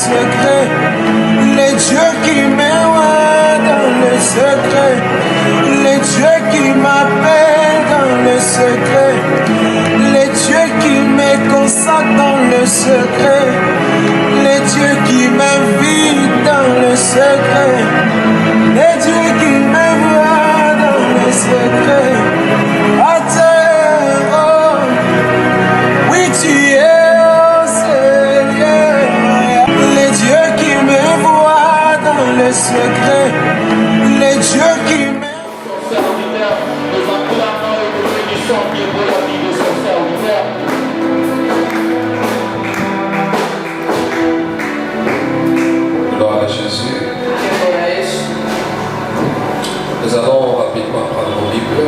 secret, les dieux qui m'envoient dans le secret, les dieux qui m'appellent dans le secret, les dieux qui me consacrent dans le secret, les dieux qui m'invitent dans le secret, les dieux qui m'envoient dans le secret. À terre, oh, oui tu es, oh Seigneur, les dieux qui m'envoient dans le secret, les dieux qui m'envoient. Gloire à Jésus. Nous allons rapidement prendre nos Bibles.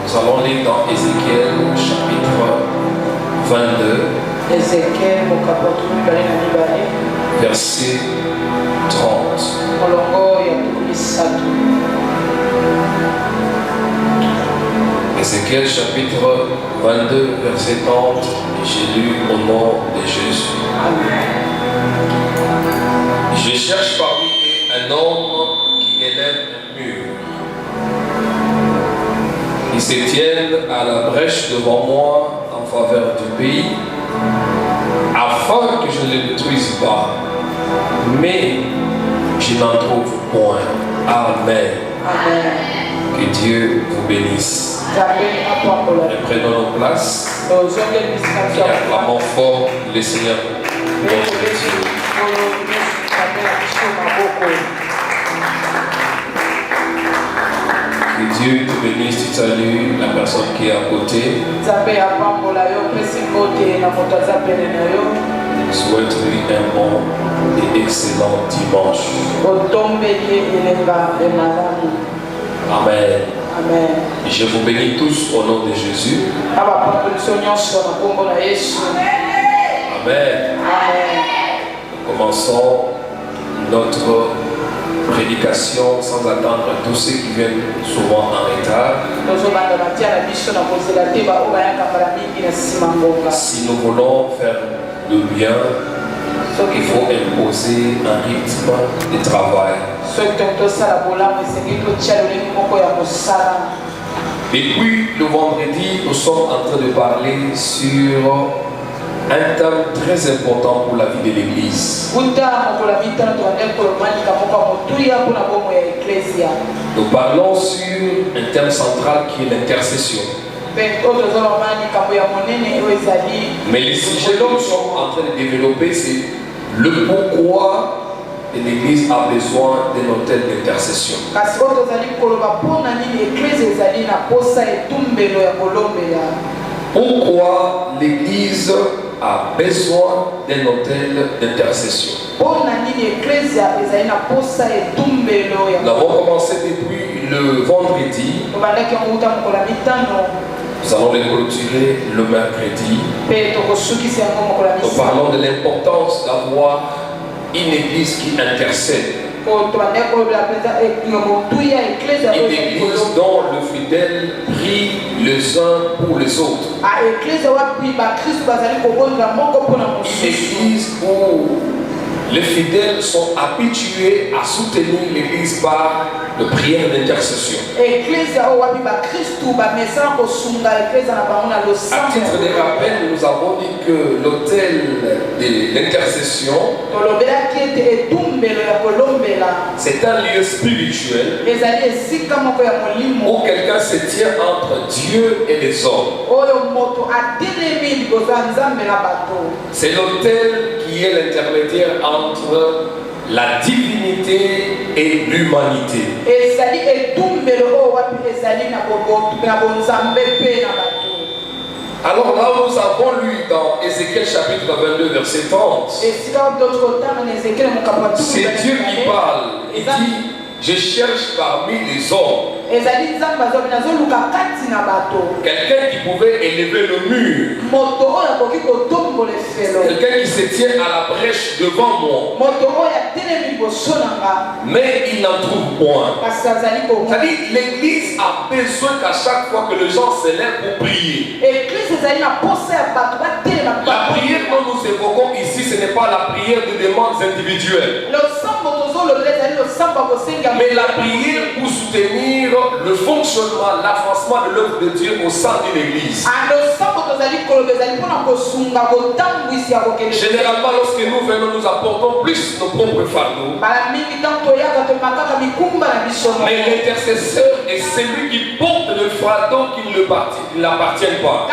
Nous allons lire dans Ézéchiel chapitre 22, verset 30. Ézéchiel chapitre 22, verset 30. J'ai lu au nom de Jésus. Je cherche parmi eux un homme qui élève un mur. Ils se tiennent à la brèche devant moi en faveur du pays, afin que je ne les détruise pas. Mais je n'en trouve point. Amen. Amen. Que Dieu vous bénisse. Reprenons nos places et acclamons fort le Seigneur. Que Dieu te bénisse, tu salues la personne qui est à côté. Souhaite-lui un bon et excellent dimanche. Amen. Amen. Je vous bénis tous au nom de Jésus. Amen. Nous commençons notre prédication sans attendre tous ceux qui viennent souvent en retard. Si nous voulons faire le bien, il faut imposer un rythme de travail. Depuis le vendredi, nous sommes en train de parler sur un thème très important pour la vie de l'Église. Nous parlons sur un thème central qui est l'intercession. Mais le sujet que nous sommes en train de développer, c'est le pourquoi l'Église a besoin d'un hôtel d'intercession. Pourquoi l'Église a besoin d'un hôtel d'intercession? Nous avons commencé depuis le vendredi. Nous allons les clôturer le mercredi. Nous parlons de l'importance d'avoir une église qui intercède. Une église dont le fidèle prie les uns pour les autres. Une église où les fidèles sont habitués à soutenir l'église par de prières d'intercession. À titre de rappel, nous avons dit que l'autel de l'intercession, c'est un lieu spirituel où quelqu'un se tient entre Dieu et les hommes. C'est l'autel qui est l'intermédiaire entre la divinité et l'humanité. Alors là, nous avons lu dans Ézéchiel chapitre 22 verset 30. C'est Dieu qui parle. Il dit: je cherche parmi les hommes Quelqu'un qui pouvait élever le mur. Quelqu'un qui se tient à la brèche devant moi. Mais il n'en trouve point. C'est-à-dire l'église a besoin qu'à chaque fois que les gens se lèvent pour prier. La prière que nous évoquons ici, ce n'est pas la prière de demandes individuelles. Mais la prière pour soutenir le fonctionnement, l'avancement de l'œuvre de Dieu au sein d'une église. Généralement, lorsque nous venons, nous apportons plus nos propres fardeaux. Mais l'intercesseur est celui qui porte le fardeau qui ne l'appartient pas.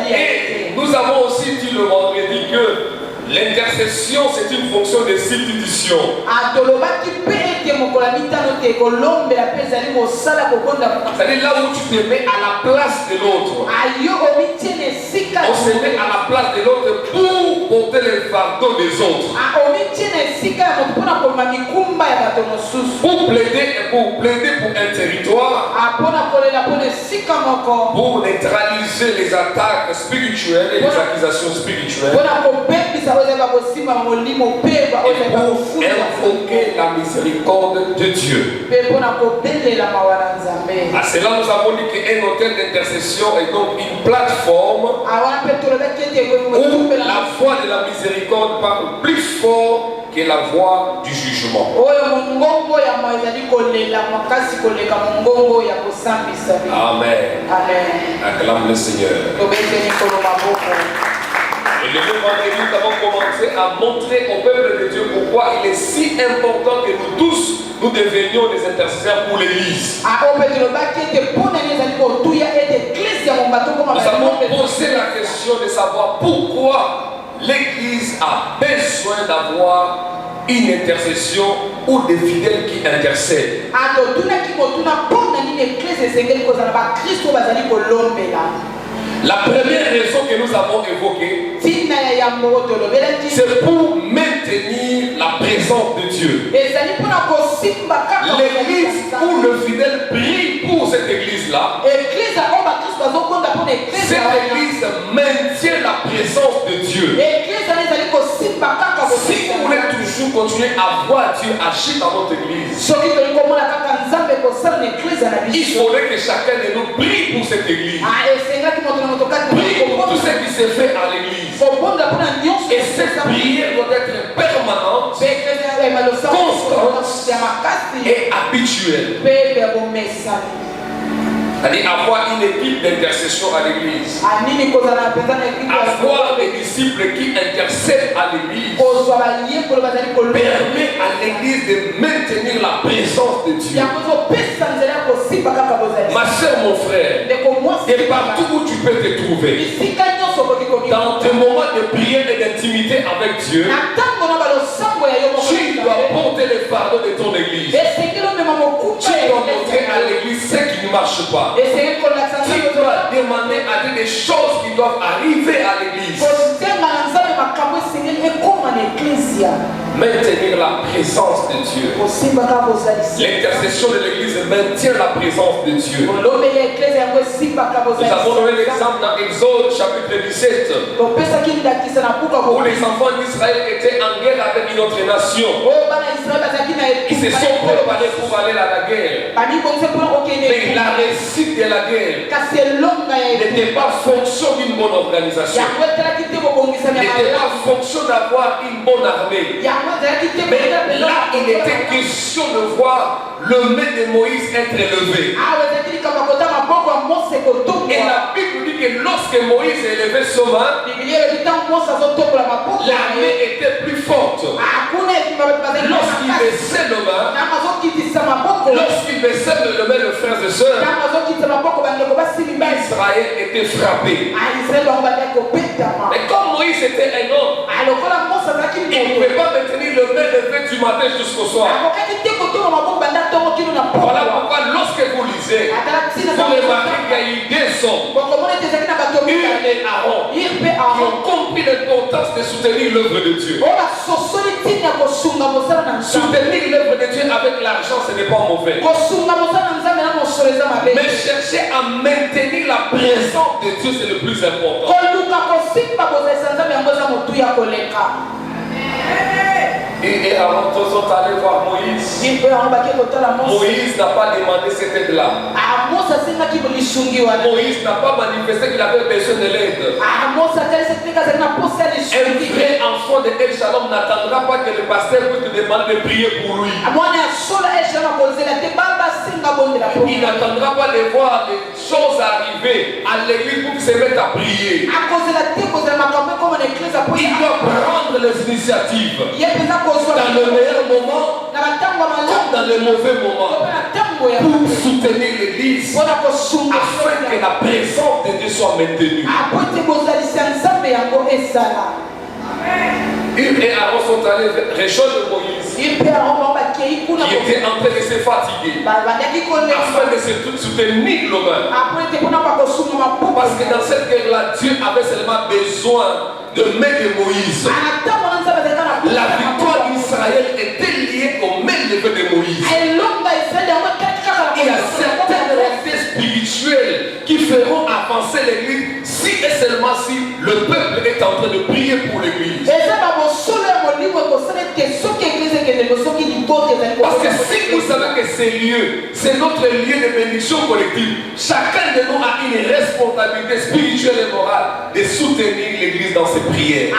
Et nous avons aussi dit le vendredi que l'intercession, c'est une fonction de substitution. C'est-à-dire là où tu te mets à la place de l'autre. On se met à la place de l'autre pour porter les fardeaux des autres. Pour plaider pour un territoire. Pour neutraliser les attaques spirituelles et les accusations spirituelles. Et pour invoquer la miséricorde de Dieu. À cela, nous avons dit qu'un hôtel d'intercession est donc une plateforme où la voix de la miséricorde parle plus fort que la voix du jugement. Amen. Acclame le Seigneur. Et le vendredi, nous avons commencé à montrer au peuple de Dieu pourquoi il est si important que nous tous, nous devenions des intercesseurs pour l'Église. Nous avons posé la question de savoir pourquoi l'Église a besoin d'avoir une intercession ou des fidèles qui intercèdent. La première raison que nous avons évoquée, c'est pour maintenir la présence de Dieu. L'église où le fidèle prie pour cette église-là, cette église maintient la présence de Dieu. Si vous voulez toujours continuer à voir Dieu agir dans notre église, il faudrait que chacun de nous prie pour cette église. Prie pour tout ce qui se fait à l'église. Et cette prière doit être permanente, constante et habituelle. C'est-à-dire avoir une équipe d'intercession à l'église. Avoir des disciples qui intercèdent à l'église permet à l'église de maintenir la présence de Dieu. Ma soeur, mon frère, et partout où tu peux te trouver, dans tes moments de prière et d'intimité avec Dieu, tu dois porter les fardeaux de ton église. Tu dois montrer à l'église ce qui ne marche pas. Tu dois demander à Dieu des choses qui doivent arriver à l'église. Maintenir la présence de Dieu. L'intercession de l'église maintient la présence de Dieu. Nous avons donné l'exemple dans Exode chapitre 17, où les enfants d'Israël étaient en guerre avec une autre nation. Ils se sont préparés pour aller à la guerre. Mais la réussite de la guerre n'était pas fonction d'une bonne organisation. N'était pas fonction d'avoir une bonne armée. Mais là, il était question de voir le main de Moïse être élevé. Et la Bible dit que lorsque Moïse élevait son main, l'armée était plus forte. Lorsqu'il baissait le main, lorsqu'il baissait le main de frères et sœurs, Israël était frappé. Mais comme Moïse était un homme, il ne pouvait pas maintenir le main levé du matin jusqu'au soir. Voilà pourquoi lorsque vous lisez, vous remarquez qu'il y a eu des hommes, Hur et Aaron, qui ont compris l'importance de soutenir l'œuvre de Dieu. Soutenir l'œuvre de Dieu avec l'argent, ce n'est pas mauvais. Mais chercher à maintenir la présence de Dieu, c'est le plus important. Et avant tous sont allés voir Moïse. Moïse n'a pas demandé cette aide-là. Moïse n'a pas manifesté qu'il avait besoin de l'aide. Un vrai enfant de El Shalom n'attendra pas que le pasteur puisse te demander de prier pour lui. Il n'attendra pas de voir les choses arriver à l'église pour qu'il se mette à prier. Il doit prendre les initiatives. Dans le meilleur moment, comme dans le mauvais moment, pour soutenir l'église, afin que la présence de Dieu soit maintenue. Hugues et Aaron sont allés rejoindre Moïse, qui était en train de se fatiguer, afin de se soutenir l'homme. Parce que dans cette guerre-là, Dieu avait seulement besoin de main de Moïse. La victoire d'Israël était liée aux mains levées de Moïse. Il y a certaines réalités spirituelles qui feront avancer l'église si et seulement si le peuple est en train de prier pour l'église. Parce que si vous savez que ces lieux, c'est notre lieu de bénédiction collective, chacun de nous a une responsabilité spirituelle et morale de soutenir l'église dans ses prières.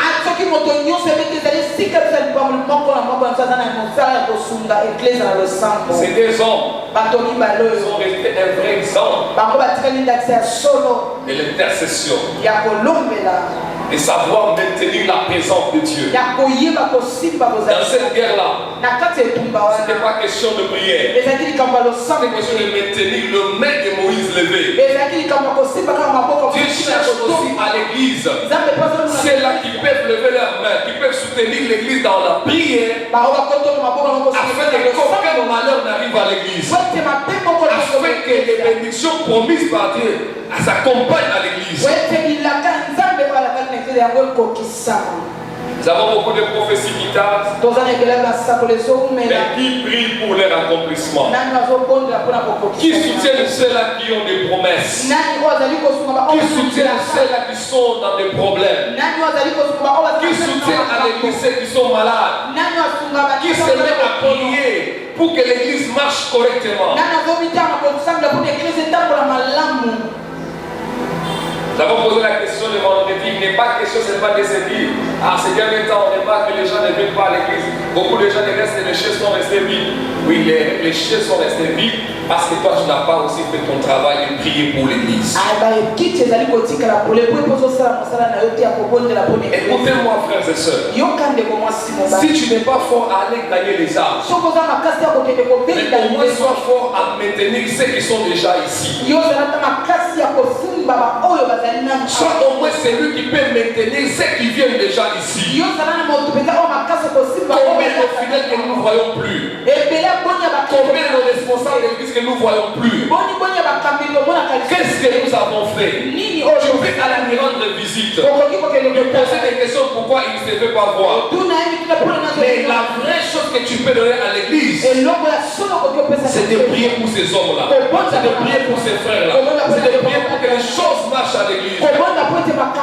Ces deux hommes sont restés un vrai exemple de l'intercession, de savoir maintenir la présence de Dieu. Dans cette guerre-là, ce n'était pas question de prière, c'était question de maintenir le main de Moïse levé. Dieu cherche aussi à l'église ceux-là qui peuvent lever leurs mains, qui peuvent soutenir l'église dans la prière, afin que aucun malheur n'arrive à l'église, afin que les bénédictions promises par Dieu s'accompagnent à l'église. Nous avons beaucoup de prophéties qui tardent, mais qui prient pour leur accomplissement, qui soutiennent ceux-là qui ont des promesses, qui soutiennent ceux-là qui sont dans des problèmes, qui soutiennent à l'église ceux qui sont malades, qui se mettent à prier pour que l'église marche correctement. Nous avons posé la question le vendredi. Il n'est pas question seulement de se dire, ces derniers temps, on remarque que les gens ne viennent pas à l'église. Beaucoup de gens restent, les chaises sont restées vides. Oui, les chaises sont restées vides parce que toi, tu n'as pas aussi fait ton travail de prier pour l'église. Écoutez-moi, frères et sœurs. Si tu n'es pas fort à aller gagner les âmes, mais au moins sois fort à maintenir ceux qui sont déjà ici. Soit au moins celui qui peut maintenir ceux qui viennent déjà ici. Combien de fidèles que nous ne voyons plus? Combien de responsables de l'église que nous ne voyons plus? Qu'est-ce que nous avons fait? Tu peux aller lui rendre visite, lui poser des questions pourquoi il ne se fait pas voir. Mais la vraie chose que tu peux donner à l'église, c'est de prier pour ces hommes-là, c'est de prier pour ces frères-là, c'est de prier pour que les choses marchent à l'église,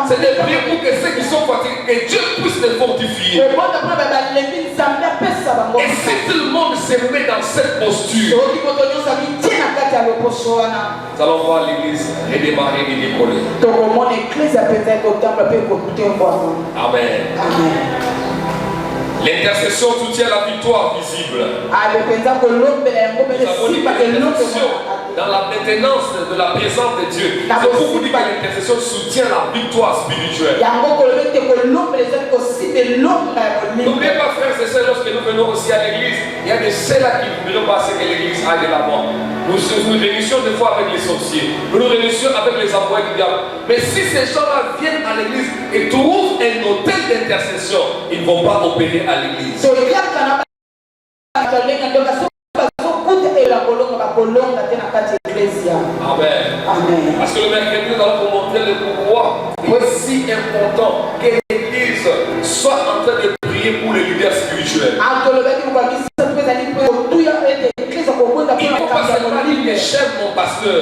c'est de prier pour que ceux qui sont fatigués, que Dieu puisse les fortifier. Et si tout le monde se met dans cette posture, nous allons voir l'église redémarrer et décoller. Amen. L'intercession soutient la victoire visible. Nous avons dit que l'intercession dans la maintenance de la présence de Dieu, c'est pour vous dire que l'intercession soutient la victoire spirituelle. N'oubliez pas, frères et sœurs, lorsque nous venons aussi à l'église, il y a des ceux-là qui ne veulent pas que l'église aille de l'avant. Nous réunissons des fois avec les sorciers, nous réunissons avec les envoyés du diable. Mais si ces gens-là viennent à l'église et trouvent un hôtel d'intercession, ils ne vont pas opérer à l'église. Amen. Parce que le mercredi, nous allons vous montrer le pouvoir aussi important que l'église soit en train de prier pour les leaders spirituels. pas dire que j'aime mon pasteur.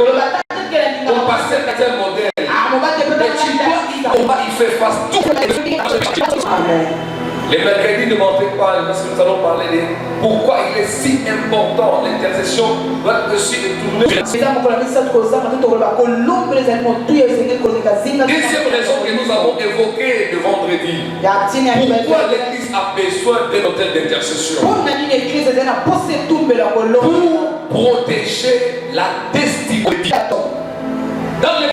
Mon pasteur est un modèle. Et tu vois, il fait face tout. Amen. Les mercredis ne m'empêchent pas, parce que nous allons parler de pourquoi il est si important l'intercession doit dessus et tourner. Deuxième raison que nous avons évoquée le vendredi. Pourquoi l'église a besoin d'un hôtel d'intercession? Pour protéger la destinée. Dans les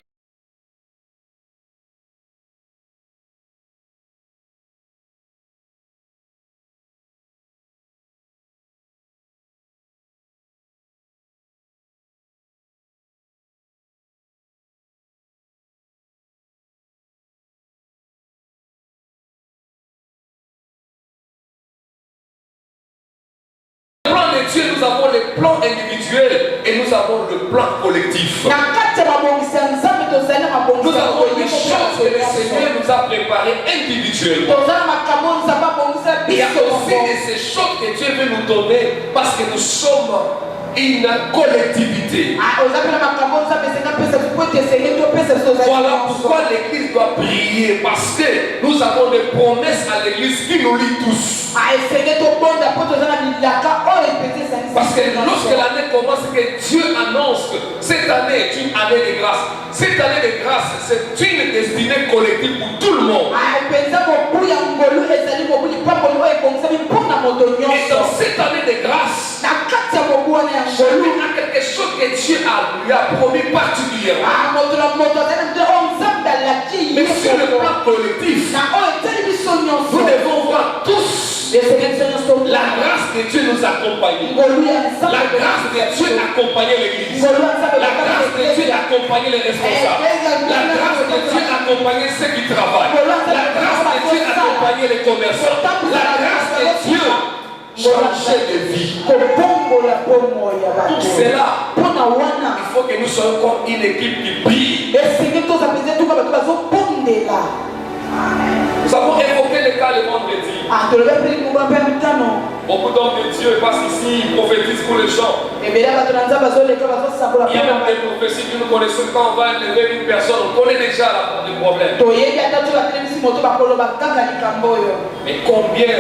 Dieu, nous avons les plans individuels et nous avons le plan collectif. Nous avons les choses que le Seigneur nous a préparées individuellement. Il y a aussi ces choses que Dieu veut nous donner parce que nous sommes une collectivité. Voilà pourquoi l'église doit prier, parce que nous avons des promesses à l'église qui nous lient tous. Parce que lorsque l'année commence, que Dieu annonce que cette année est une année de grâce. Cette année de grâce, c'est une destinée collective pour tout le monde. Et dans cette année de grâce, chacun a quelque chose que Dieu lui a promis particulièrement. Mais sur le plan collectif, nous devons voir tous la grâce de Dieu nous accompagne. La grâce de Dieu accompagne l'église. La grâce de Dieu accompagne les responsables. La grâce de Dieu accompagne ceux qui travaillent. La grâce de Dieu accompagne les commerçants. La grâce de Dieu changer de vie. Tout cela, il faut que nous soyons comme une équipe qui brille. Nous avons évoqué le cas le vendredi. Beaucoup d'hommes de Dieu passent ici, ils prophétisent pour les gens. Il y a même des prophéties que nous connaissons. Quand on va élever une personne, on connaît déjà le problème. Mais combien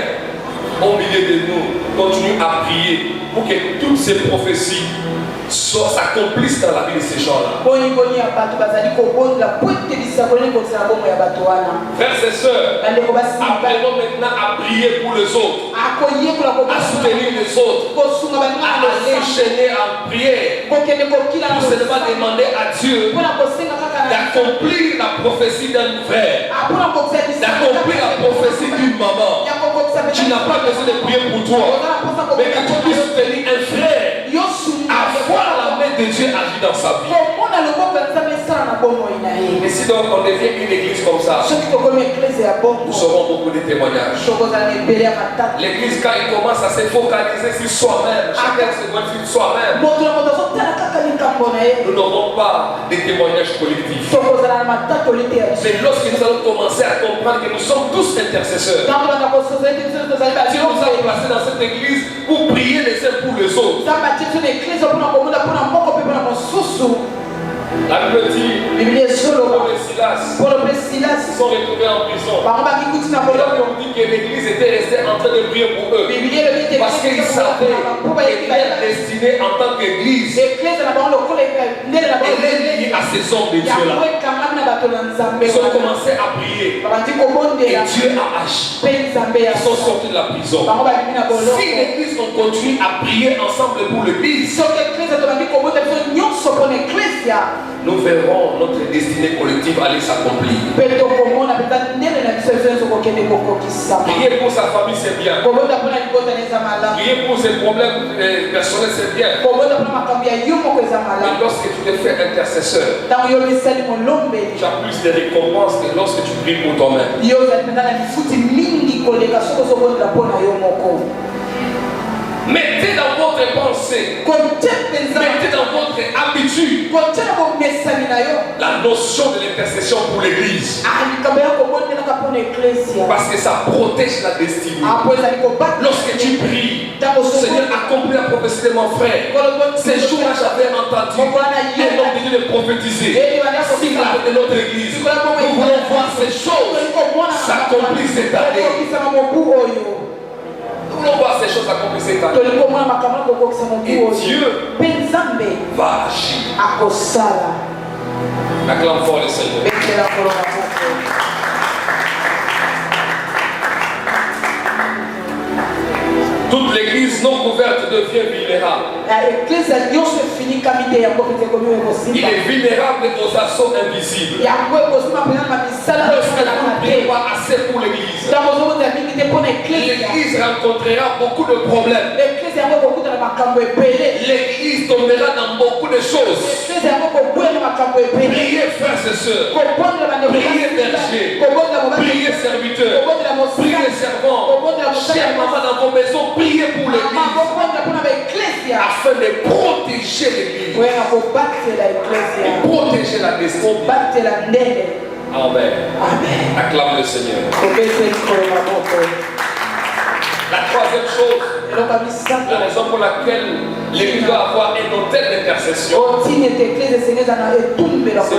au milieu de nous continuent à prier pour que toutes ces prophéties s'accomplissent dans la vie de ces gens-là? Frères et sœurs, apprenons maintenant à prier pour les autres, à soutenir les autres, à aller enchaîner en prière, pour seulement demander à Dieu d'accomplir la prophétie d'un frère, d'accomplir la prophétie d'une maman. Tu n'as pas besoin de prier pour toi, mais que tu puisses soutenir un frère, à voir la main de Dieu agir dans sa vie. Et si donc on devient une église comme ça, nous aurons beaucoup de témoignages. L'église, quand il commence à se focaliser sur soi-même, chacun se voit sur soi-même, nous n'aurons pas de témoignages collectifs. Mais lorsque nous allons commencer à comprendre que nous sommes tous intercesseurs, Dieu nous a placés dans cette église pour prier les uns pour les autres. La Bible dit Paul et Silas sont retrouvés en prison. Et là, on dit que l'église était restée en train de prier pour eux. Parce qu'ils savaient qu'elle est destinée en tant qu'église. Elle est liée à ces hommes de Dieu-là. Ils ont commencé à prier. Et Dieu a agi. Ils sont sortis de la prison. Si l'église continue à prier ensemble pour l'église, nous verrons notre destinée collective aller s'accomplir. Prier pour sa famille, c'est bien. Prier pour ses problèmes personnels, c'est bien. Mais lorsque tu te fais intercesseur, tu as plus de récompenses que lorsque tu pries pour toi-même. Mettez dans votre pensée, mettez dans votre habitude la notion de l'intercession pour l'église. Parce que ça protège la destinée. Lorsque tu pries, Seigneur, accomplis la prophétie de mon frère. Ces jours-là, j'avais entendu un homme de Dieu de prophétiser. Si de notre église, nous voulons voir ces choses s'accomplir cette année. Nous voulons voir ces choses s'accomplir cette année. Et Dieu va agir. Acclame fort le Seigneur. Toute l'église non couverte devient vulnérable. Il est vulnérable aux assauts invisibles. Lorsque vous ne priez pas assez pour l'église, l'église rencontrera beaucoup de problèmes. L'église tombera dans beaucoup de choses. Priez, frères et sœurs. Priez, bergers. Priez, serviteurs. Priez, servants. Chers mamans dans vos maisons, priez pour l'église afin de protéger l'église et protéger la destinée. Amen. Acclame le Seigneur. La troisième chose, la raison pour laquelle l'église doit avoir un hôtel d'intercession, c'est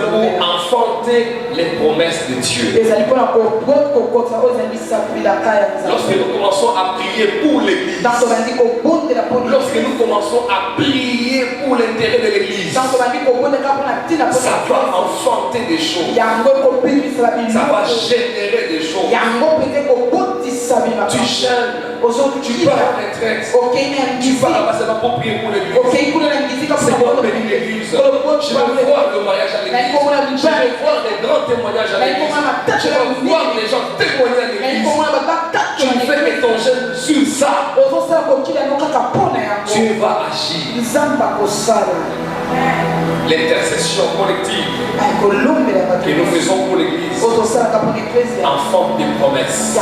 pour enfanter les promesses de Dieu. Lorsque nous commençons à prier pour l'église, lorsque nous commençons à prier pour l'intérêt de l'église, ça va enfanter des choses, ça va générer des choses. Tu jeûnes, tu pars à la retraite, tu pars là-bas seulement pour prier pour l'église. Seigneur, bénis l'église. Je veux voir le mariage à l'église. Je veux voir des grands témoignages à l'église. Je veux voir les gens témoigner à l'église. Tu fais que ton jeûne sur ça. Tu vas agir. L'intercession collective que nous faisons pour l'église enfante des promesses.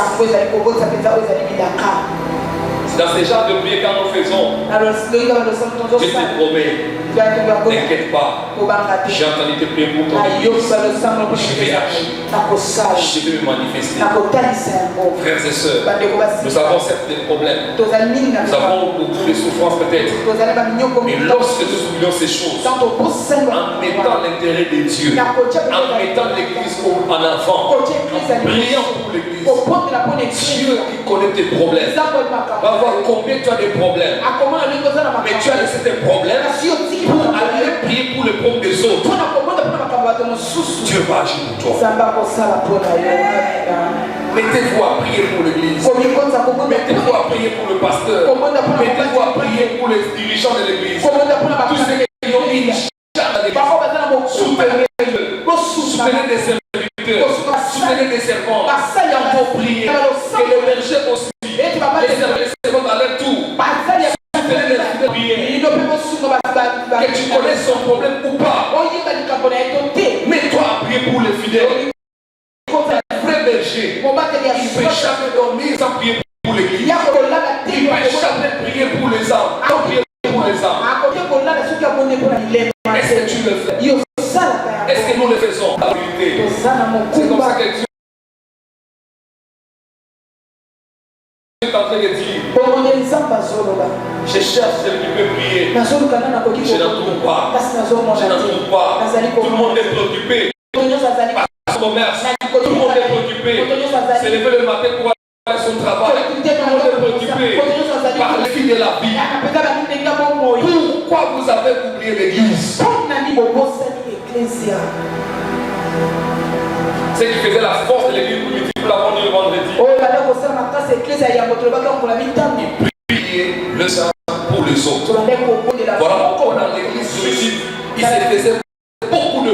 C'est dans ces genres de prières quand nous faisons, je te promets, n'inquiète pas, j'ai entendu te prier pour ton église, je vais agir, je vais me manifester. Frères et sœurs, nous avons certes des problèmes, nous avons beaucoup de souffrances peut-être, mais lorsque nous oublions ces choses, en mettant l'intérêt de Dieu, en mettant l'église en avant, en priant pour l'église, Dieu qui connaît tes problèmes, va voir combien tu as des problèmes, mais tu as laissé tes problèmes pour aller prier pour le problème des autres. Dieu va agir pour toi. Mettez-vous à prier pour l'église. Mettez-vous à prier pour le pasteur. Mettez-vous à prier pour les dirigeants de l'église. Tous ceux qui ont une charge à l'église. Soutenez des serviteurs. Soutenez des servants. Il faut prier. Que les bergers aussi. Les servants dans leur tour. Soutenez les prières. Que tu connaisses son problème ou pas. Mets-toi à prier pour les fidèles. Vrai berger, il peut jamais dormir sans prier pour l'église. Il peut jamais prier pour les âmes, sans prier pour les âmes. Est-ce que tu le fais? Est-ce que nous le faisons? C'est comme ça que Dieu est en train de dire, je cherche celui qui peut prier. Je n'en trouve pas. Tout le monde est préoccupé par son commerce. Tout le monde est préoccupé. Se lever le matin pour aller à son travail. Tout le monde est préoccupé par les filles de la vie. Pourquoi vous avez oublié l'église? Ce qui faisait la force de l'église primitive, nous l'avons dit le vendredi. Il priait le saint pour les autres. Voilà pourquoi dans l'église primitive, il se faisait beaucoup de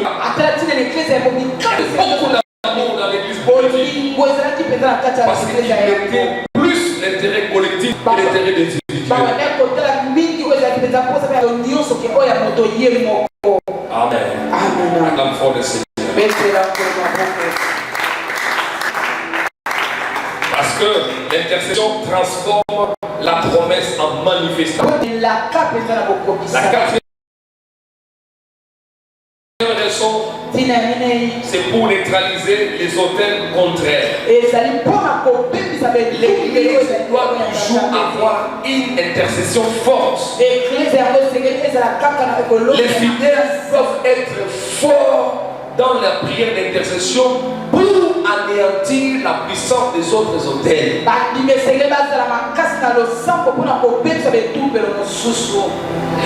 d'amour dans l'église primitive. Parce qu'il mettait plus l'intérêt collectif que l'intérêt des individus. Amen. Acclame fort le Seigneur. Parce que l'intercession transforme la promesse en manifestation. La quatrième raison C'est pour neutraliser les autels contraires. L'Église doit toujours avoir une intercession forte. Les fidèles doivent être forts dans la prière d'intercession pour anéantir la puissance des autres autels.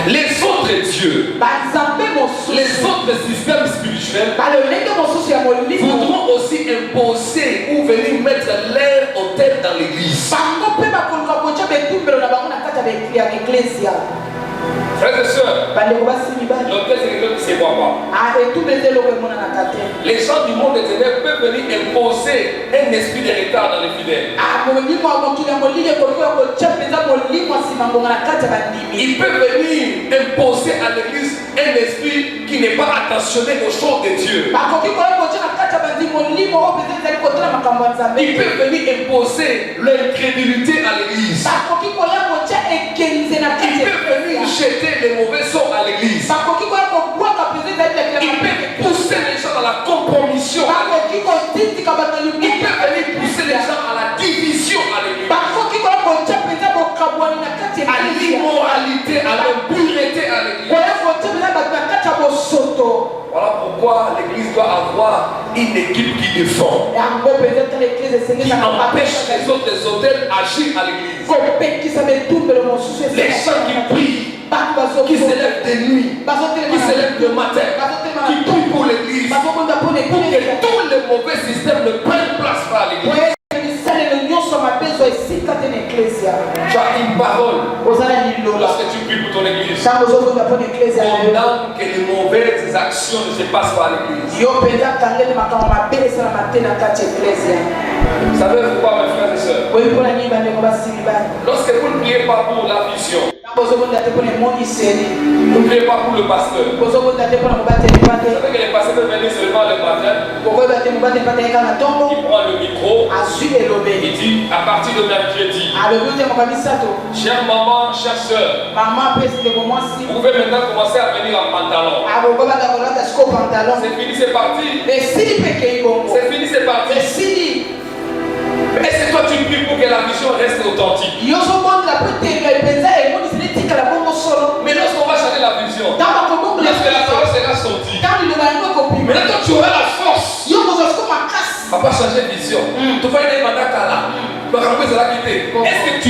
Les autres dieux, les autres systèmes spirituels voudront aussi imposer ou venir mettre leur autel dans l'église. Frères et sœurs, l'autel c'est quelque chose qui ne se voit pas. Les gens du monde des ténèbres peuvent venir imposer un esprit de retard dans les fidèles. Ils peuvent venir imposer à l'église un esprit qui n'est pas attentionné aux choses de Dieu. Ils peuvent venir imposer l'incrédulité à l'église. Ils peuvent venir jeter les mauvais sorts à l'église. Ils peuvent pousser les gens à la compromission. Ils peuvent venir pousser les gens à la division à l'église. À l'immoralité, à l'impureté à l'église. Voilà pourquoi l'église doit avoir une équipe qui défend, qui empêche les autres hôtels d'agir à l'église. Les gens qui prient, qui se lèvent de nuit, qui se lèvent le matin, qui prient pour l'église, pour que tous les mauvais systèmes ne prennent place par l'église. Tu as une parole lorsque tu pries pour ton église. Pendant que les mauvaises actions ne se passent par l'église. Vous savez pourquoi, mes frères et sœurs? Lorsque vous ne priez pas pour la vision, vous ne priez pas pour le pasteur. Vous savez que les pasteurs peuvent venir seulement le matin. Il prend le micro. Il dit à partir de mercredi, chère maman, chère soeur, vous pouvez maintenant commencer à venir en pantalon. C'est fini, c'est parti. C'est fini, c'est parti. Est-ce que toi tu pries pour que la vision reste authentique? Mais lorsqu'on va changer la vision, lorsque la parole sera sortie, maintenant toi tu auras la force. On va pas changer de vision. Tu vas aller dans Est-ce que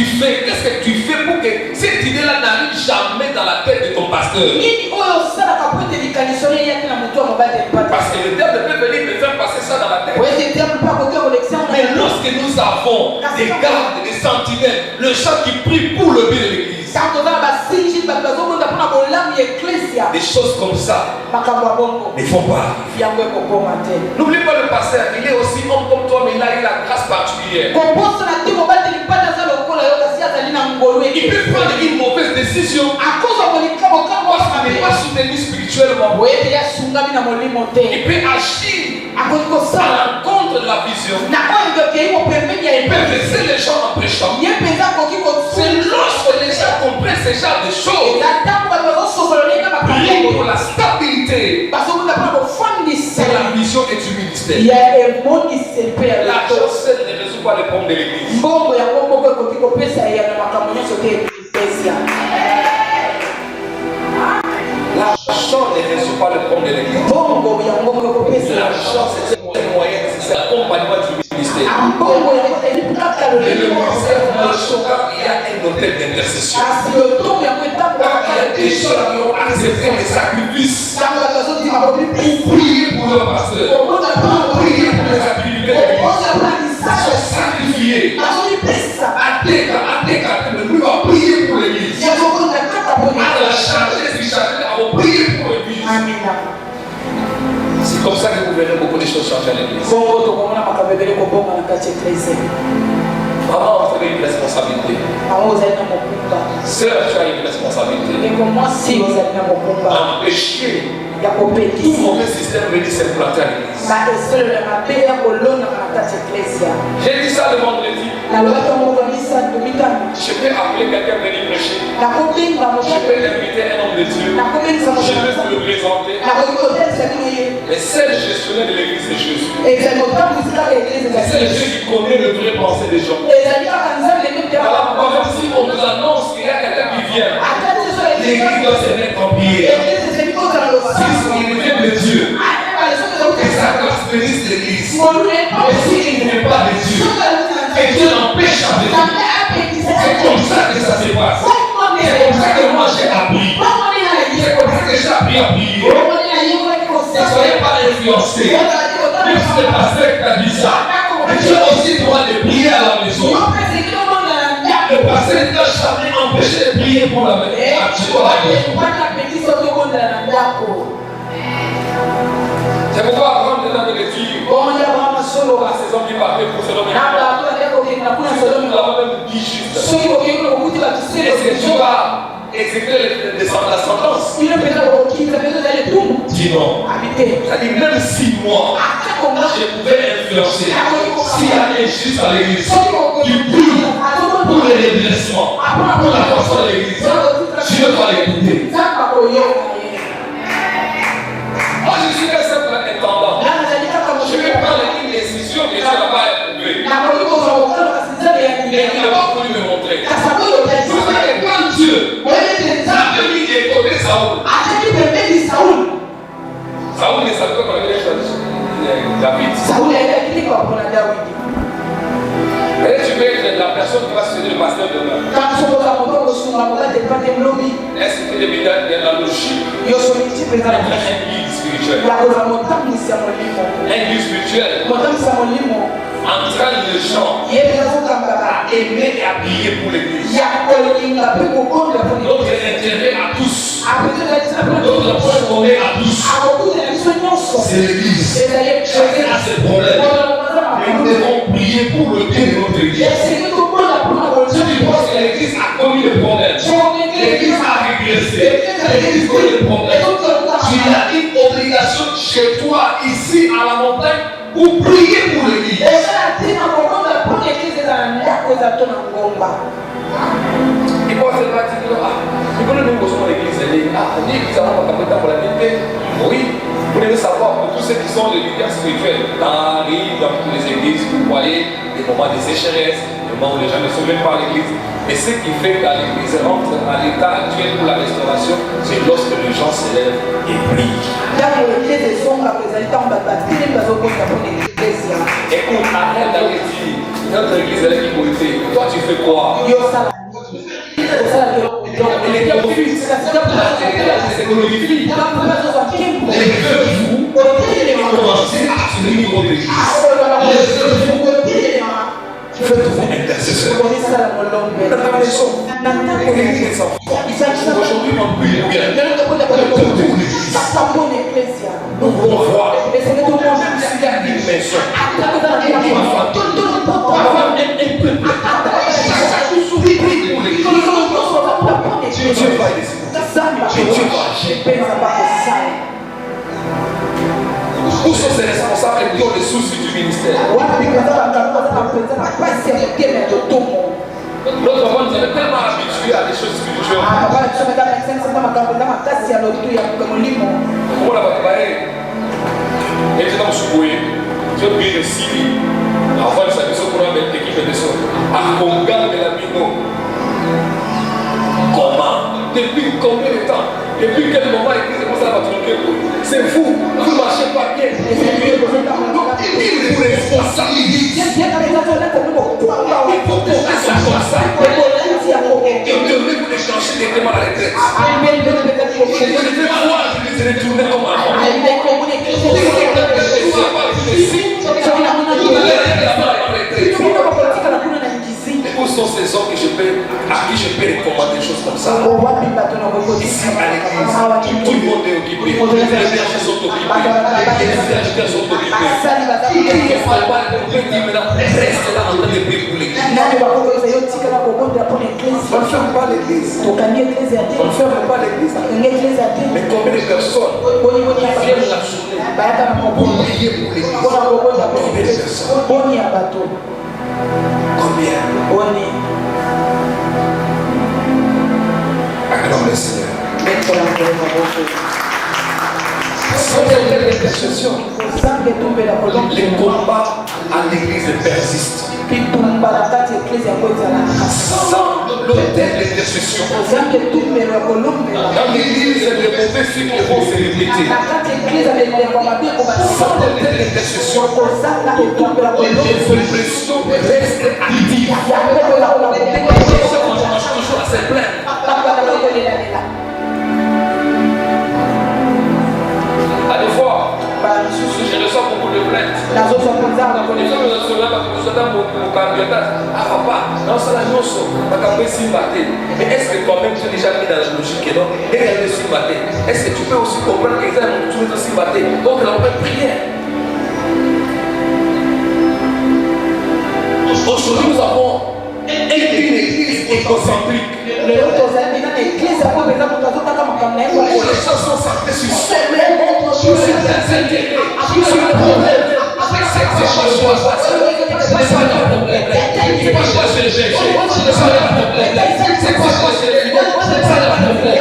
tu fais pour que cette idée-là n'arrive jamais dans la tête de ton pasteur? Parce que le diable peut venir me faire passer ça dans la tête. Mais lorsque nous avons des gardes, des sentinelles, le chant qui prie pour le bien de l'église, des choses comme ça ne font pas. N'oublie pas le pasteur, il est aussi homme comme toi, mais il a eu la grâce particulière. Il peut prendre une mauvaise décision parce qu'il n'est pas soutenu spirituellement. Il peut agir à l'encontre de la vision. Il peut laisser les gens en prêchant. C'est lorsque les gens comprennent ce genre de choses, priez pour la stabilité de la vision et du ministère. L'argent seul ne résout pas les problèmes de l'église. L'argent ne résout pas le problème de l'église. L'argent, c'est un moyen, c'est l'accompagnement du ministère. Et le ministère marchera, il y a un hôtel d'intercession. Il y a des gens qui ont accepté les sacrifices pour prier pour leur pasteur, pour prier pour les activités de l'église. Ils sont sacrifiés. Nous allons prier pour l'église. À la charger, si charger, on va prier pour l'église. C'est comme ça que vous verrez beaucoup de choses changer à l'église. Maman, vous avez une responsabilité. Sœur, tu as une responsabilité. Empêcher tout mauvais système de venir s'implanter à l'église. J'ai dit ça le vendredi. Je peux appeler quelqu'un à venir prêcher. Je peux inviter un homme de Dieu. Je peux le présenter. Mais c'est le gestionnaire de l'église de Jésus. Et c'est notable que c'est l'église de C'est Jésus. Jésus qui connaît le vrai pensée des gens. Et ça dit à Kanzan, les gens qui Alors, même si on nous annonce qu'il y a quelqu'un qui vient, l'église doit se mettre en prière. S'il vient de Dieu, que sa grâce bénisse l'église. Mais s'il ne vient pas de Dieu, que Dieu l'empêche à venir. C'est comme ça que ça se passe. C'est comme ça que moi j'ai appris. C'est comme ça que j'ai appris à prier. Ne soyez pas influencés. Même si le pasteur t'a dit ça, mais tu as aussi le droit de prier à la maison. Le pasteur ne t'a jamais empêché de prier pour la maison. C'est pourquoi Abraham est dans le dire à ces hommes qui partaient pour se nommer. Nous l'avons même dit juste. Est-ce que tu vas exécuter la sentence? Dis non. C'est-à-dire, même si moi, je pouvais influencer, s'il y a un juste à l'église, tu pries pour le redressement, pour la force de l'église, Dieu va l'écouter. Moi, je suis un simple intendant. Je vais prendre une décision que Dieu n'a pas éprouvée. Mais il n'a pas voulu me montrer. Vous savez, quand Dieu a mis de côté Saoul, Saoul ne savait pas qu'on avait choisi David. Et tu veux être la personne qui va se faire le pasteur demain. Est-ce que tu es dans la logique? Un guide spirituel. Un guide spirituel entraîne les gens à aimer et à prier pour l'église. Notre intérêt à tous, notre projet à tous, c'est l'église. Chacun a ses problèmes. Mais nous devons prier pour le bien de notre église. Si tu penses que l'église a commis des problèmes, l'église a régressé, l'église connaît des problèmes, tu as une obligation chez toi, ici à la montagne, pour prier pour l'église. Il faut se battre, il faut nous besoin de l'église. Oui, vous devez savoir que tous ceux qui sont les leaders spirituels, dans toutes les églises, vous voyez des moments de sécheresse, des moments où les gens ne sont même pas à l'église. Et ce qui fait que l'église rentre à l'état actuel pour la restauration, c'est lorsque les gens se lèvent et prient. Écoute, arrête d'aller dire, notre église est l'immunité. Toi, tu fais quoi? Il est profite. C'est glorifié. Les deux vous commencez à se réunir pour l'église. Faites-vous intercesseur. Aujourd'hui, on prie bien. Nous voulons voir s'il y a une maison. Dieu va décider. Dieu va agir. Où sont ces responsables qui ont les soucis du ministère? Notre maman nous avait tellement habitués à des choses spirituelles. Comment la va préparer? Et je t'en souhaite. Tu as pris le Syrie. Avant de savoir ce qu'on a avec l'équipe de son. À Conga de la Mino. Comment? Depuis combien de temps? Depuis quel moment l'église commence à tronquer? C'est vous, vous ne marchez pas bien. Donc, il dit vous responsabilisez. Il faut porter ça comme ça. Et on devrait vous échanger des témoins à la retraite. Vous devez voir que vous allez tourner comme un homme. Où sont ces hommes à qui je peux recommander des choses comme ça? Ici à l'église, tout le monde est occupé. Les bergers sont occupés. Les serviteurs sont occupés. Il ne faut pas dire maintenant, reste là en train de prier pour l'église. On ne ferme pas l'église. On ne ferme pas l'église. Mais combien de personnes viennent la journée pour prier pour l'église? Combien de personnes? Combien? Acclame le Seigneur. l'intercession. Les combats à l'église persistent. Sans l'autel d'intercession, dans l'église, les mauvais cycles vont se répéter. Sans l'autel d'intercession, les oppressions restent actives. On marche toujours à ses plaintes. À des fois, je reçois beaucoup de plaintes. Les gens me sont là parce que je suis dans mon candidat. Ah papa, non, c'est la noce. Mais est-ce que toi-même tu es déjà mis dans la logique et non? Est-ce que tu peux aussi comprendre que tu es aussi battu? Donc on peut prier. Aujourd'hui nous avons une église égocentrique. Les gens sont centrés sur soi-même, sur ses intérêts, sur le problème. C'est pas moi je dois passer. C'est pas leur problème. C'est pas moi je les péché. C'est pas leur problème. C'est pas moi je les péché. C'est pas leur problème.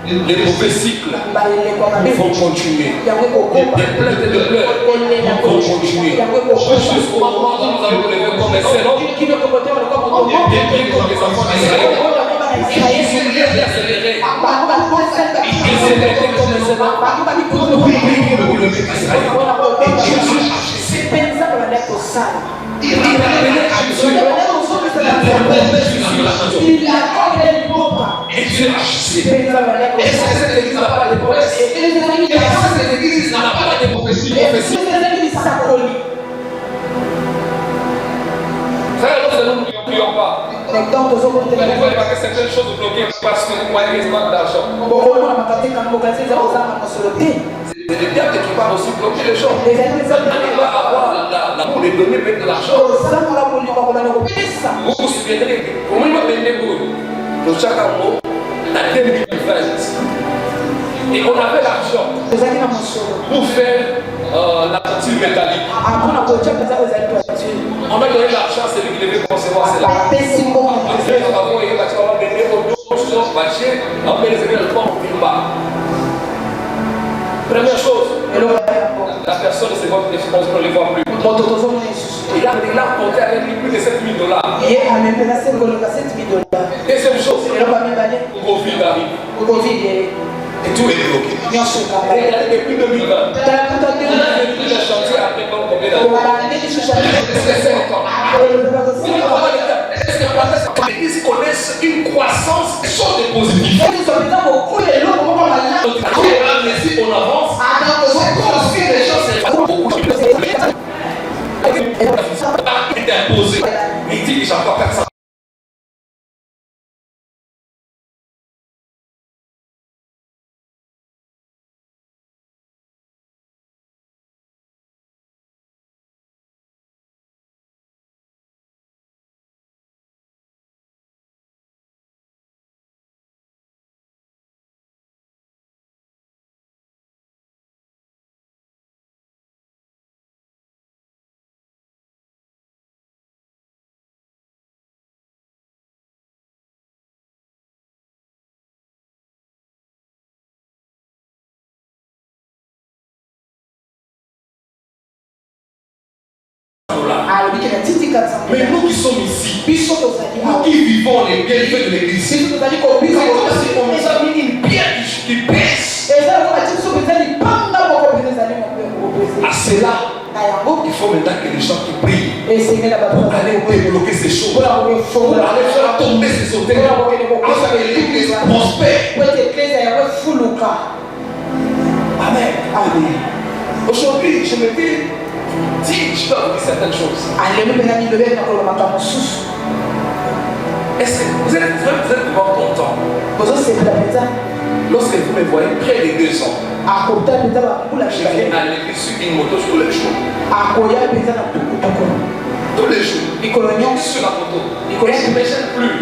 Les mauvais cycles vont continuer. Des plaintes et de pleurs vont continuer. Jusqu'au moment où nous allons lever comme un seul homme. Des pieds comme les enfants d'Israël. Ils sont accélérés. Ils s'étaient comme un seul homme. Pour nous prier pour le lever d'Israël. Il appelait à Dieu. Et Dieu a agissé. Est-ce que cette église n'a pas de promesses? Est-ce que cette église n'a pas de prophéties? Frère, nous ne prions pas. Vous ne voyez pas que certaines choses bloquées parce que vous voyez qu'il manque d'argent. C'est le diable qui va aussi bloquer les choses. Il va avoir l'amour de donner de l'argent. Vous vous souviendrez, au moment de le Chakamo, en 2020, et on avait l'argent pour faire la toiture métallique. On a donné l'argent à celui qui devait concevoir cela. Après, nous avons eu le première chose, la personne c'est votre défense, on ne les voit plus. Il a compté avec lui plus de $7 000. Deuxième chose, Covid arrive. Et tout est bloqué. Depuis 2020, on a vu le chantier après combien d'années? Est-ce que l'église connaissent une croissance et sont des positifs? Si on avance, aussi les gens c'est beaucoup de choses. Il est imposé. Il dit que j'ai encore 400. Mais nous qui sommes ici, nous qui vivons les bienfaits de l'église, c'est comme si on nous a mis une pierre qui pèse. À cela, il faut maintenant que les gens qui prient pour aller débloquer ces choses, pour aller faire tomber ces hôtels, afin que l'église prospère. Amen. Amen. Aujourd'hui, je me dis, si je dois vous dire certaines choses. Est-ce que vous êtes vraiment content? Lorsque vous me voyez près de 2 ans, je viens à l'église sur une moto tous les jours. Tous les jours. Je suis sur la moto. Je ne me gêne plus.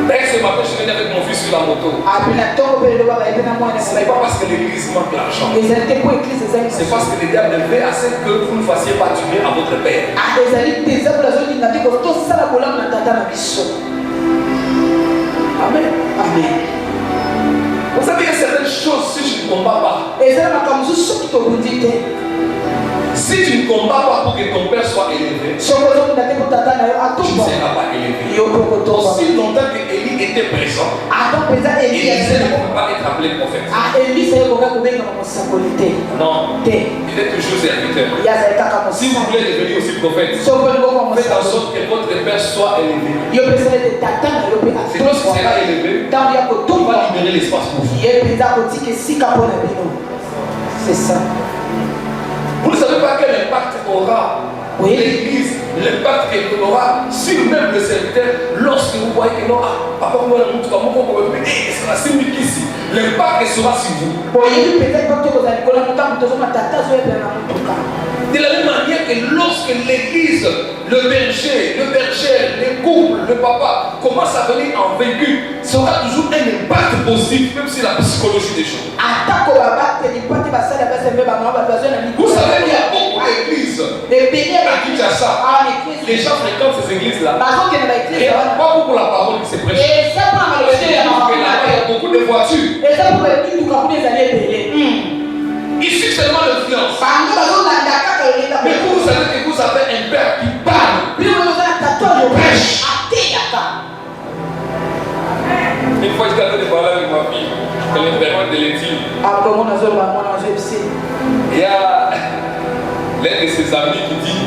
Dès ce matin, je venais avec mon fils sur la moto. Ce n'est pas parce que l'église manque l'argent. C'est parce que le diable veut assez que vous ne fassiez pas du bien à votre père. Amen. Amen. Vous savez, il y a certaines choses si tu ne combats pas. Et ça, ma camusou sauf qui te dit. Si tu ne combats pas pour que ton père soit élevé, tu ne seras pas élevé. Aussi longtemps que Élie était présent, Élisée ne pouvait pas être appelé prophète. Non, il est toujours serviteur. Si vous voulez devenir aussi prophète, faites en sorte que votre père soit élevé. C'est lorsqu'il sera élevé, il va libérer l'espace pour vous. C'est ça. Vous ne savez pas quel impact aura l'église, l'impact qu'elle aura sur même le serviteur lorsque vous voyez que non, papa, moi, l'impact sera sur vous. De la même manière que lorsque l'église, le berger, les couples, le papa commence à venir en vécu, ça aura toujours un impact positif, même sur la psychologie des choses. Vous savez qu'il y a beaucoup d'églises à Kinshasa. Les gens fréquentent ces églises-là. Et pas beaucoup la parole qui se prêche. Il y a beaucoup de voitures. Ici seulement l'influence. Mais vous savez que vous avez un père qui parle. Prêche. Une fois, j'étais en train de parler avec ma fille. Elle est vraiment de l'éthique. Il y a l'un de ses amis qui dit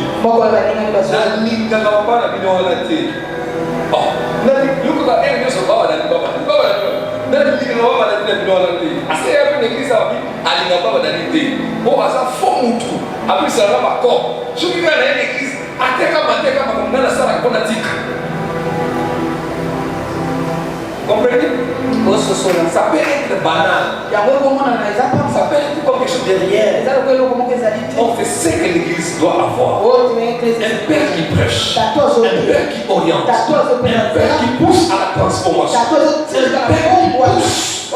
comprenez? Ça peut être banal. Ça peut être comme quelque chose de réel. On fait ce que l'église doit avoir. Un père qui prêche, un père qui oriente, un père qui pousse à la transformation, un père qui pousse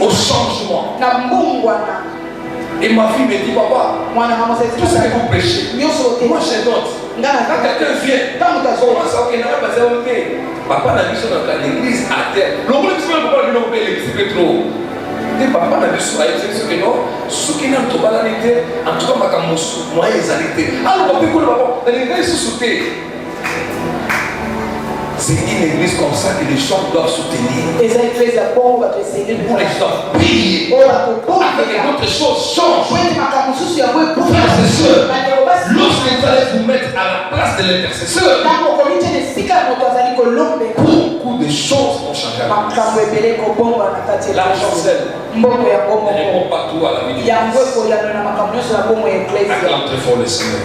au changement. Et ma fille me dit, papa, tout ce que vous prêchez, moi je note. Quand quelqu'un vient, commence à dire, papa n'a vu dans l'église à terre. Le monde qui se papa n'a vu l'église, c'est trop. Et papa n'a vu sur l'église, c'est que non, ce qui n'a pas l'année, en tout cas, ma camus, moi, ils allaient. Alors, on peut dire, papa, l'église se sauter. C'est une église comme ça que les gens doivent soutenir. Pour les gens prier. Afin que d'autres choses changent. Frères et sœurs, lorsque vous allez vous mettre à la place de l'intercesseur, beaucoup de choses vont changer. L'argent seul ne répond pas tout à la vie de l'Église. Acclame très fort le Seigneur.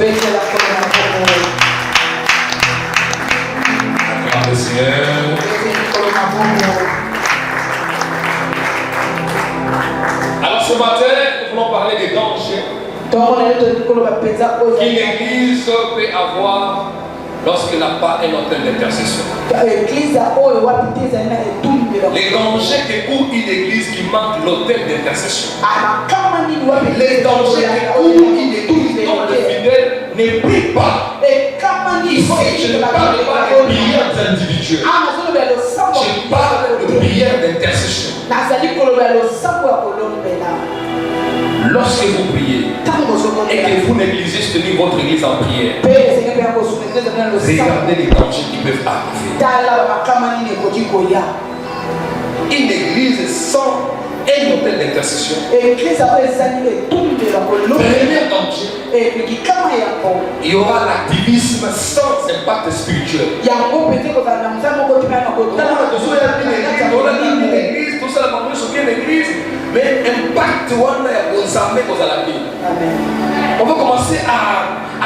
Le Seigneur. Alors ce matin, nous voulons parler des dangers qu'une église peut avoir lorsqu'elle n'a pas un hôtel d'intercession. Les dangers que court une église qui manque l'hôtel d'intercession. Les dangers que court une église dont le fidèle ne prie pas. Il faut que je ne parle pas de prières individuelles. Je parle de prières d'intercession. Lorsque vous priez et que vous négligez tenir votre église en prière, regardez les dangers qui peuvent arriver. Une église sans un hôtel d'intercession. Premier danger, il y aura l'activisme sans impact spirituel. Mais impact on va commencer à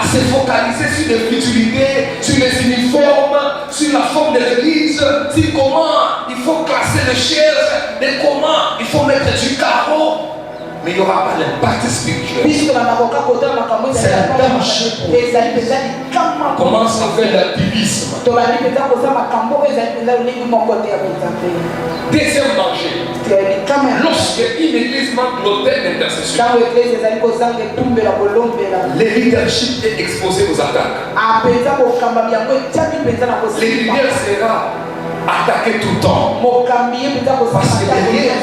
se focaliser sur les futilités, sur les uniformes, sur la forme de l'église, sur comment il faut classer les chaises, de comment il faut mettre du carreau. Mais il n'y aura pas l'impact spirituel. C'est un danger. Commence à faire l'activisme. Deuxième danger. Lorsque une église manque l'hôtel d'intercession, le leadership est exposé aux attaques. Le leader sera attaqué tout le temps. Parce que derrière,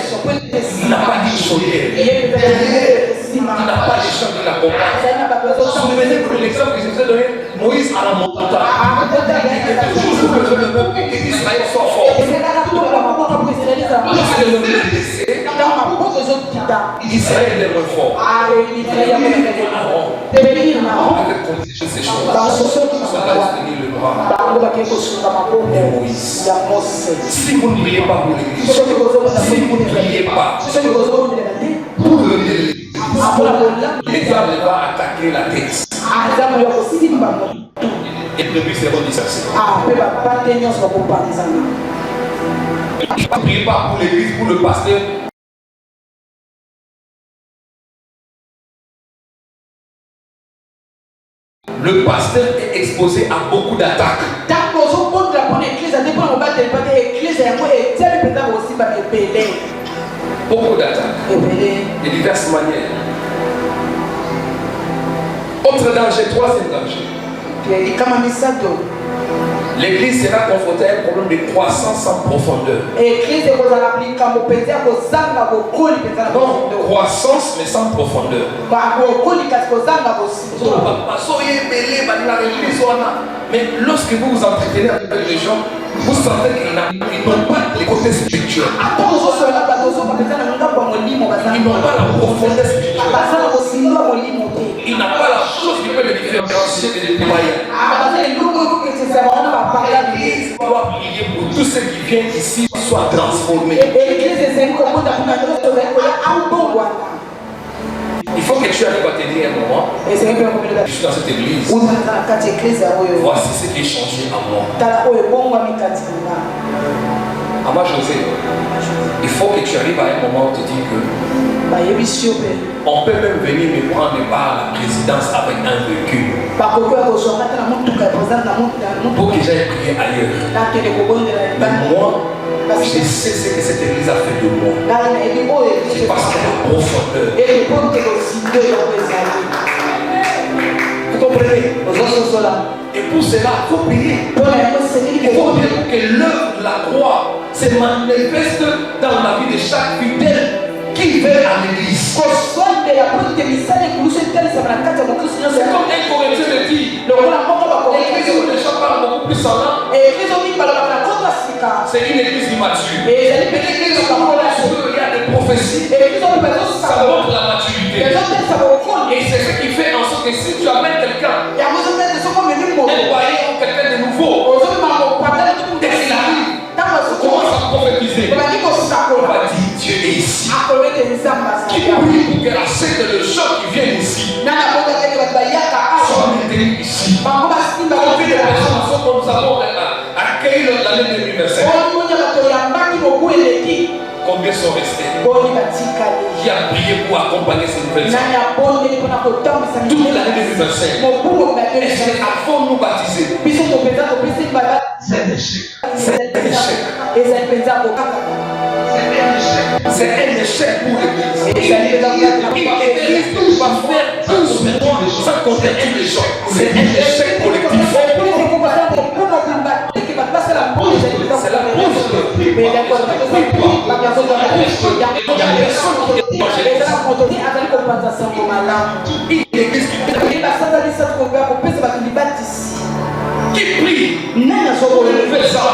il n'a pas dit à la montagne. Toujours besoin de même que Israël soit fort. Israël est fort. Ces choses. Cela tenir le bras de Moïse. Si vous ne priez pas pour l'église, si vous ne priez pas pour le l'église, l'État va attaquer la tête. Et depuis c'est bon dispersé. Ne priez pas pour l'église, pour le pasteur. Le pasteur est exposé à beaucoup d'attaques. Beaucoup d'attaques. De diverses manières. Autre danger, troisième danger. L'église sera confrontée à un problème de croissance sans profondeur. Non, croissance mais sans profondeur. Mais lorsque vous vous entretenez avec les gens, vous sentez qu'ils n'ont pas les côtés spirituels. Ils n'ont pas la profondeur spirituelle. Il n'a pas la chose qui peut le différencier des païens. L'Église doit prier pour tous ceux qui viennent ici soient transformés. Il faut que tu arrives à te dire un moment, je suis dans cette église. Voici ce qui est changé en moi. Ama José, il faut que tu arrives à un moment où tu dis que on peut même venir me prendre part à la présidence avec un véhicule pour que j'aille prier ailleurs. Mais moi, je sais ce que cette église a fait de moi. C'est parce qu'elle a profondeur. Vous comprenez? Et pour cela, il faut prier. Il faut prier pour que l'œuvre de la croix se manifeste dans la vie de chaque fidèle qui vient à l'église. C'est comme un Corinthien le dit. L'église où les gens parlent beaucoup plus en langue, c'est une église immature. Mais l'église où il y a des prophéties, ça montre la maturité. Et c'est ce qui fait en sorte que si tu amènes quelqu'un, un païen ou quelqu'un de nouveau, dès qu'il arrive, commence à prophétiser. On va dire Dieu est ici. Qui prie pour que la scène de gens qui viennent ici soit maintenue ici. Combien de personnes sont comme nous avons accueilli l'année 2025? Combien sont restés? Qui a prié pour accompagner ces nouvelles âmes? Toute l'année 2025. Est-ce qu'avant nous baptiser? C'est un échec. C'est un échec. C'est un échec pour l'église. L'église ne peut pas faire un mois sans compter un échec. C'est un échec collectif. C'est la cause de l'église qui prie pour le nouvel sang.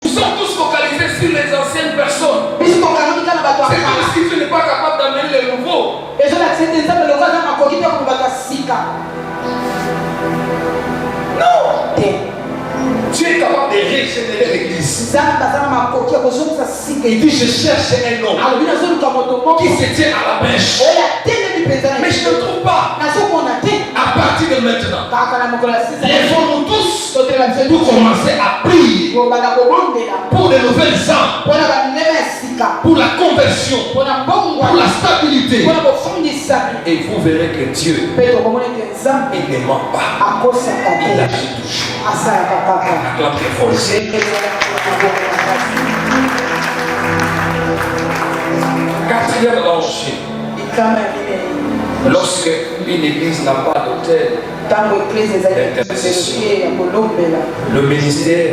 Nous sommes tous focalisés sur les anciennes personnes. C'est comme si tu n'es pas capable d'amener les nouveaux. Non. Tu es capable de régénérer l'église. Il dit je cherche un homme qui se tient à la pêche. Mais je ne trouve pas. À partir de maintenant, lèvons-nous tous pour commencer à prier pour les nouvelles âmes, pour la conversion, pour la stabilité. Et vous verrez que Dieu, il ne ment pas. Il agit toujours. Acclame très fort. Quatrième danger. Lorsque une église n'a pas d'autel d'intercession, le ministère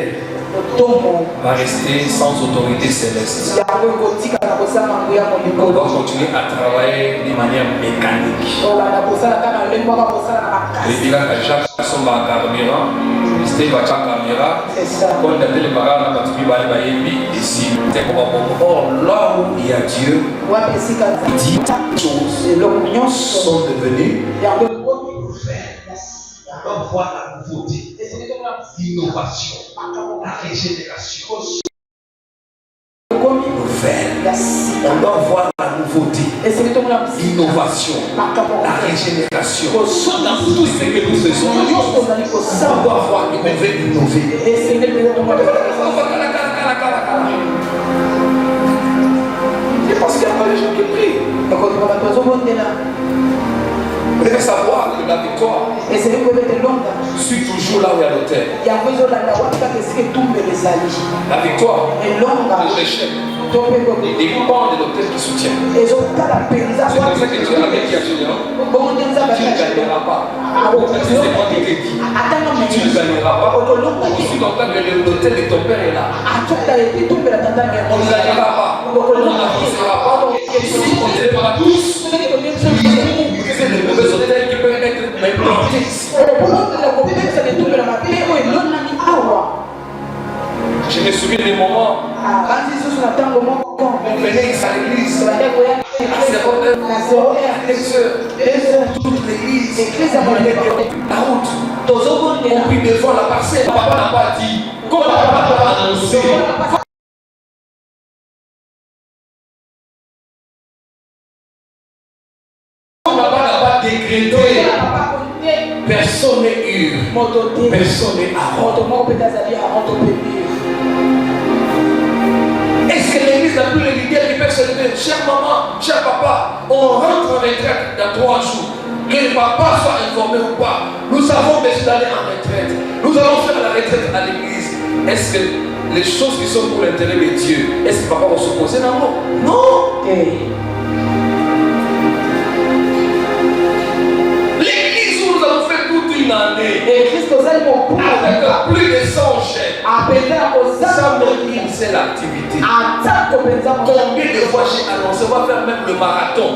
va rester sans autorité céleste. On va continuer à travailler de manière mécanique. Les villas à Jacques sont dans la caméra, Steve va chaque caméra. Quand on a les parents, on a ici. Or, là où il y a Dieu, dit choses sont devenues. On va voir la nouveauté, l'innovation, la régénération. Nouvelle. On doit voir la nouveauté, l'innovation, la régénération. Dans tout ce que nous faisons, on doit voir qu'on veut innover. C'est parce qu'il y a pas les gens qui prient. Vous devez savoir que la victoire suit toujours là où il y a l'autel. La victoire, l'échec, il dépend de l'autel qui soutient. C'est pour ça que Dieu avait dit à Général, tu ne gagneras pas. C'est moi qui t'ai dit, tu ne gagneras pas. Aussi longtemps que l'autel de ton père est là. On ne gagnera pas. On n'avancera pas. Ici, on élèvera tous. C'est les mauvais hôtels qui peuvent être implantés ici. Je me souviens des moments où on venait ici à l'église. Toute l'église, on venait de la route. On prit devant la parcelle. Papa n'a pas dit. Comme papa n'a pas annoncé. Personne n'est ur, personne n'est Aaron. Est-ce que l'église n'a plus le leader qui peut se lever? Chère maman, cher papa, on rentre en retraite dans 3 jours. Que le papa soit informé ou pas, nous avons besoin d'aller en retraite. Nous allons faire la retraite à l'église. Est-ce que les choses qui sont pour l'intérêt de Dieu, est-ce que papa va s'opposer? Non. Une année avec plus de 100 chèques. Ça me dit c'est l'activité. Combien de fois j'ai annoncé, on va faire même le marathon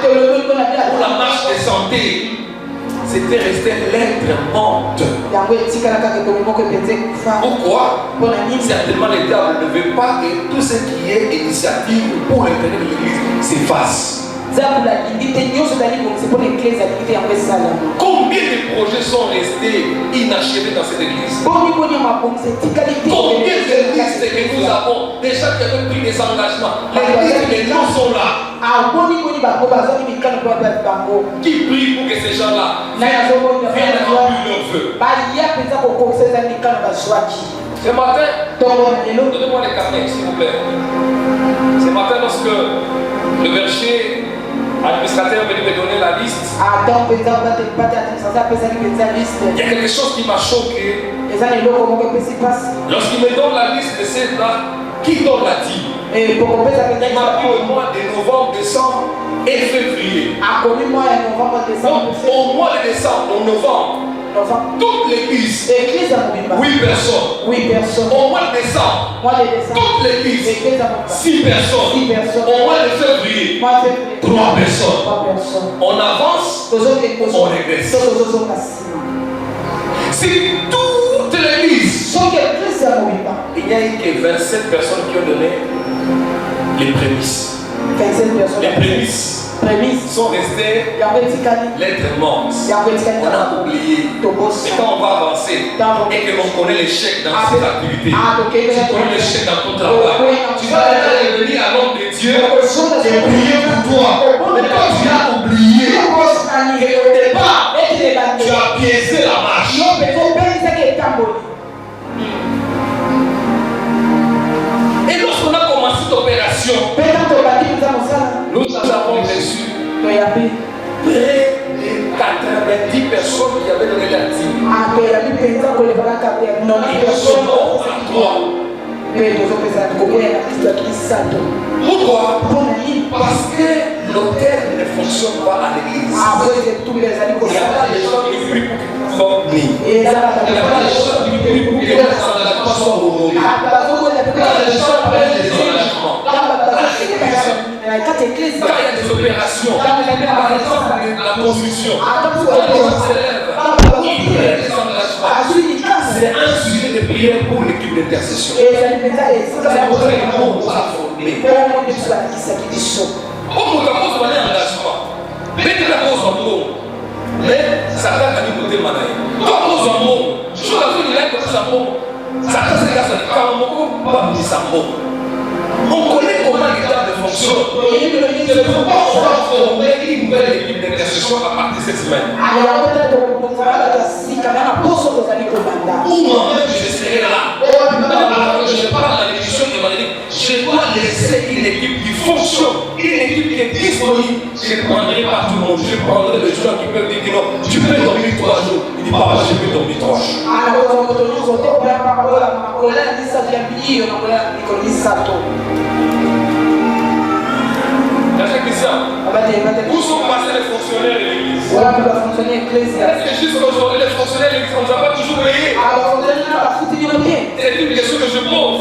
pour la marche de santé. C'était resté l'être morte. Pourquoi? Certainement le diable ne veut pas que tout ce qui est initiative pour l'intérêt de l'église s'efface. Combien de projets sont restés inachevés dans cette église? Combien d'églises que nous avons déjà qui avaient pris des engagements? Les gens sont là. Qui prient pour que ces gens-là viennent remplir leurs vœux? Ce matin, donnez-moi les carnets s'il vous plaît. Ce matin, lorsque le verger administrateur est venu me donner la liste, il y a quelque chose qui m'a choqué. Lorsqu'il me donne la liste de ces là, qui donne la dit? Il m'a dit le mois de novembre, décembre et février. Donc au mois de décembre, en novembre, toute l'église, 8 personnes. Au mois de décembre, toute l'église, 6 personnes. Au mois de février, 3 personnes. On avance, on régresse. Si toute l'église, il n'y a eu que 27 personnes qui ont donné les prémices. Les prémices sont restées lettres mortes. On a oublié. Et quand on va avancer et que l'on connaît l'échec dans cette activité, tu connais l'échec dans ton travail, tu vas revenir à l'homme de Dieu et prier pour toi. Mais quand tu as oublié qu'au départ, tu as biaisé la marche. Et lorsqu'on a commencé cette opération, nous avons reçu près de 90 personnes qui avaient donné la dîme. Ils sont morts à 3. Pourquoi? Parce que l'hôtel ne fonctionne pas à l'église. Il n'y a pas de gens qui prient pour qu'ils soient venus. Il n'y a pas de gens qui prient pour que les engagements soient honorés. il y a des opérations, par exemple la construction, quand les gens s'élèvent, il y a des engagements. C'est un sujet de prière pour l'équipe d'intercession. C'est pour ça que nous on va former. On peut avoir un engagement. Mais Satan a dit côté manaï. Quand on a un mot, je suis dans une lettre comme ça, Satan s'est cassé quand on va mis sa mot. On connaît comment l'État fonctionne. Il ne faut pas former une nouvelle équipe d'intercession à partir de cette semaine. Ou moi-même, je serai là. Je parle à l'émission évangélique. Je dois laisser une équipe qui fonctionne, une équipe qui est disponible. Je ne prendrai pas tout le monde. Je prendrai les gens qui peuvent dire non, tu peux dormir 3 jours. Il dit papa, je peux dormir 3 jours. Où sont passés les fonctionnaires de l'église? Est-ce que jusqu'à aujourd'hui, les fonctionnaires de l'église, on ne nous a pas toujours payé? C'est une question que je pose.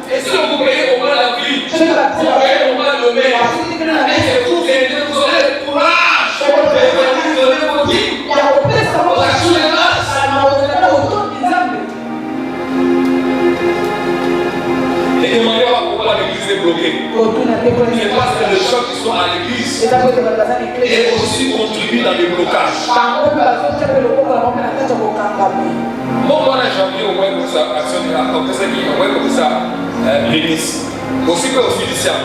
Et si on vous payez au moins la vie, vous payez au moins le maire, est-ce que vous aurez le courage de donner vos vies pour action de grâce? Et demandez pourquoi l'église est bloquée. C'est parce que les gens qui sont à l'église et aussi contribuent dans les blocages. Bon, moi, j'ai envie au moins comme ça, action de grâce, au moins comme ça, l'église. Aussi que au fiduciaire,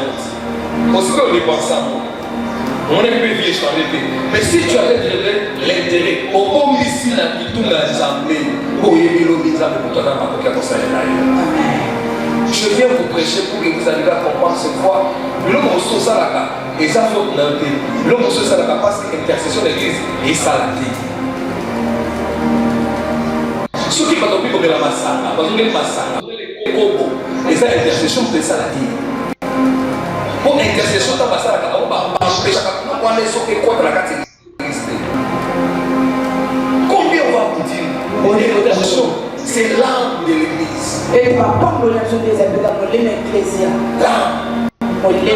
aussi que au dépensant. On est plus vieux, mais si tu avais l'intérêt, au moins ici, là, qui tourne l'assemblée, pour y aller au misable, pour toi, dans ma ça je viens vous prêcher pour que vous arriviez à comprendre cette fois. L'homme reçoit ça là, et ça faut noter. L'homme reçoit ça là parce que l'intercession de l'église est salatée. Ce qui va tomber comme la massacre, parce que les massacres, et ça, l'intercession de salatée. Pour l'intercession de massacre, on va empêcher qu'on ait sauté contre la catégorie. Combien on va vous dire? On est l'intercession. C'est l'âme de l'église. Et l'âme.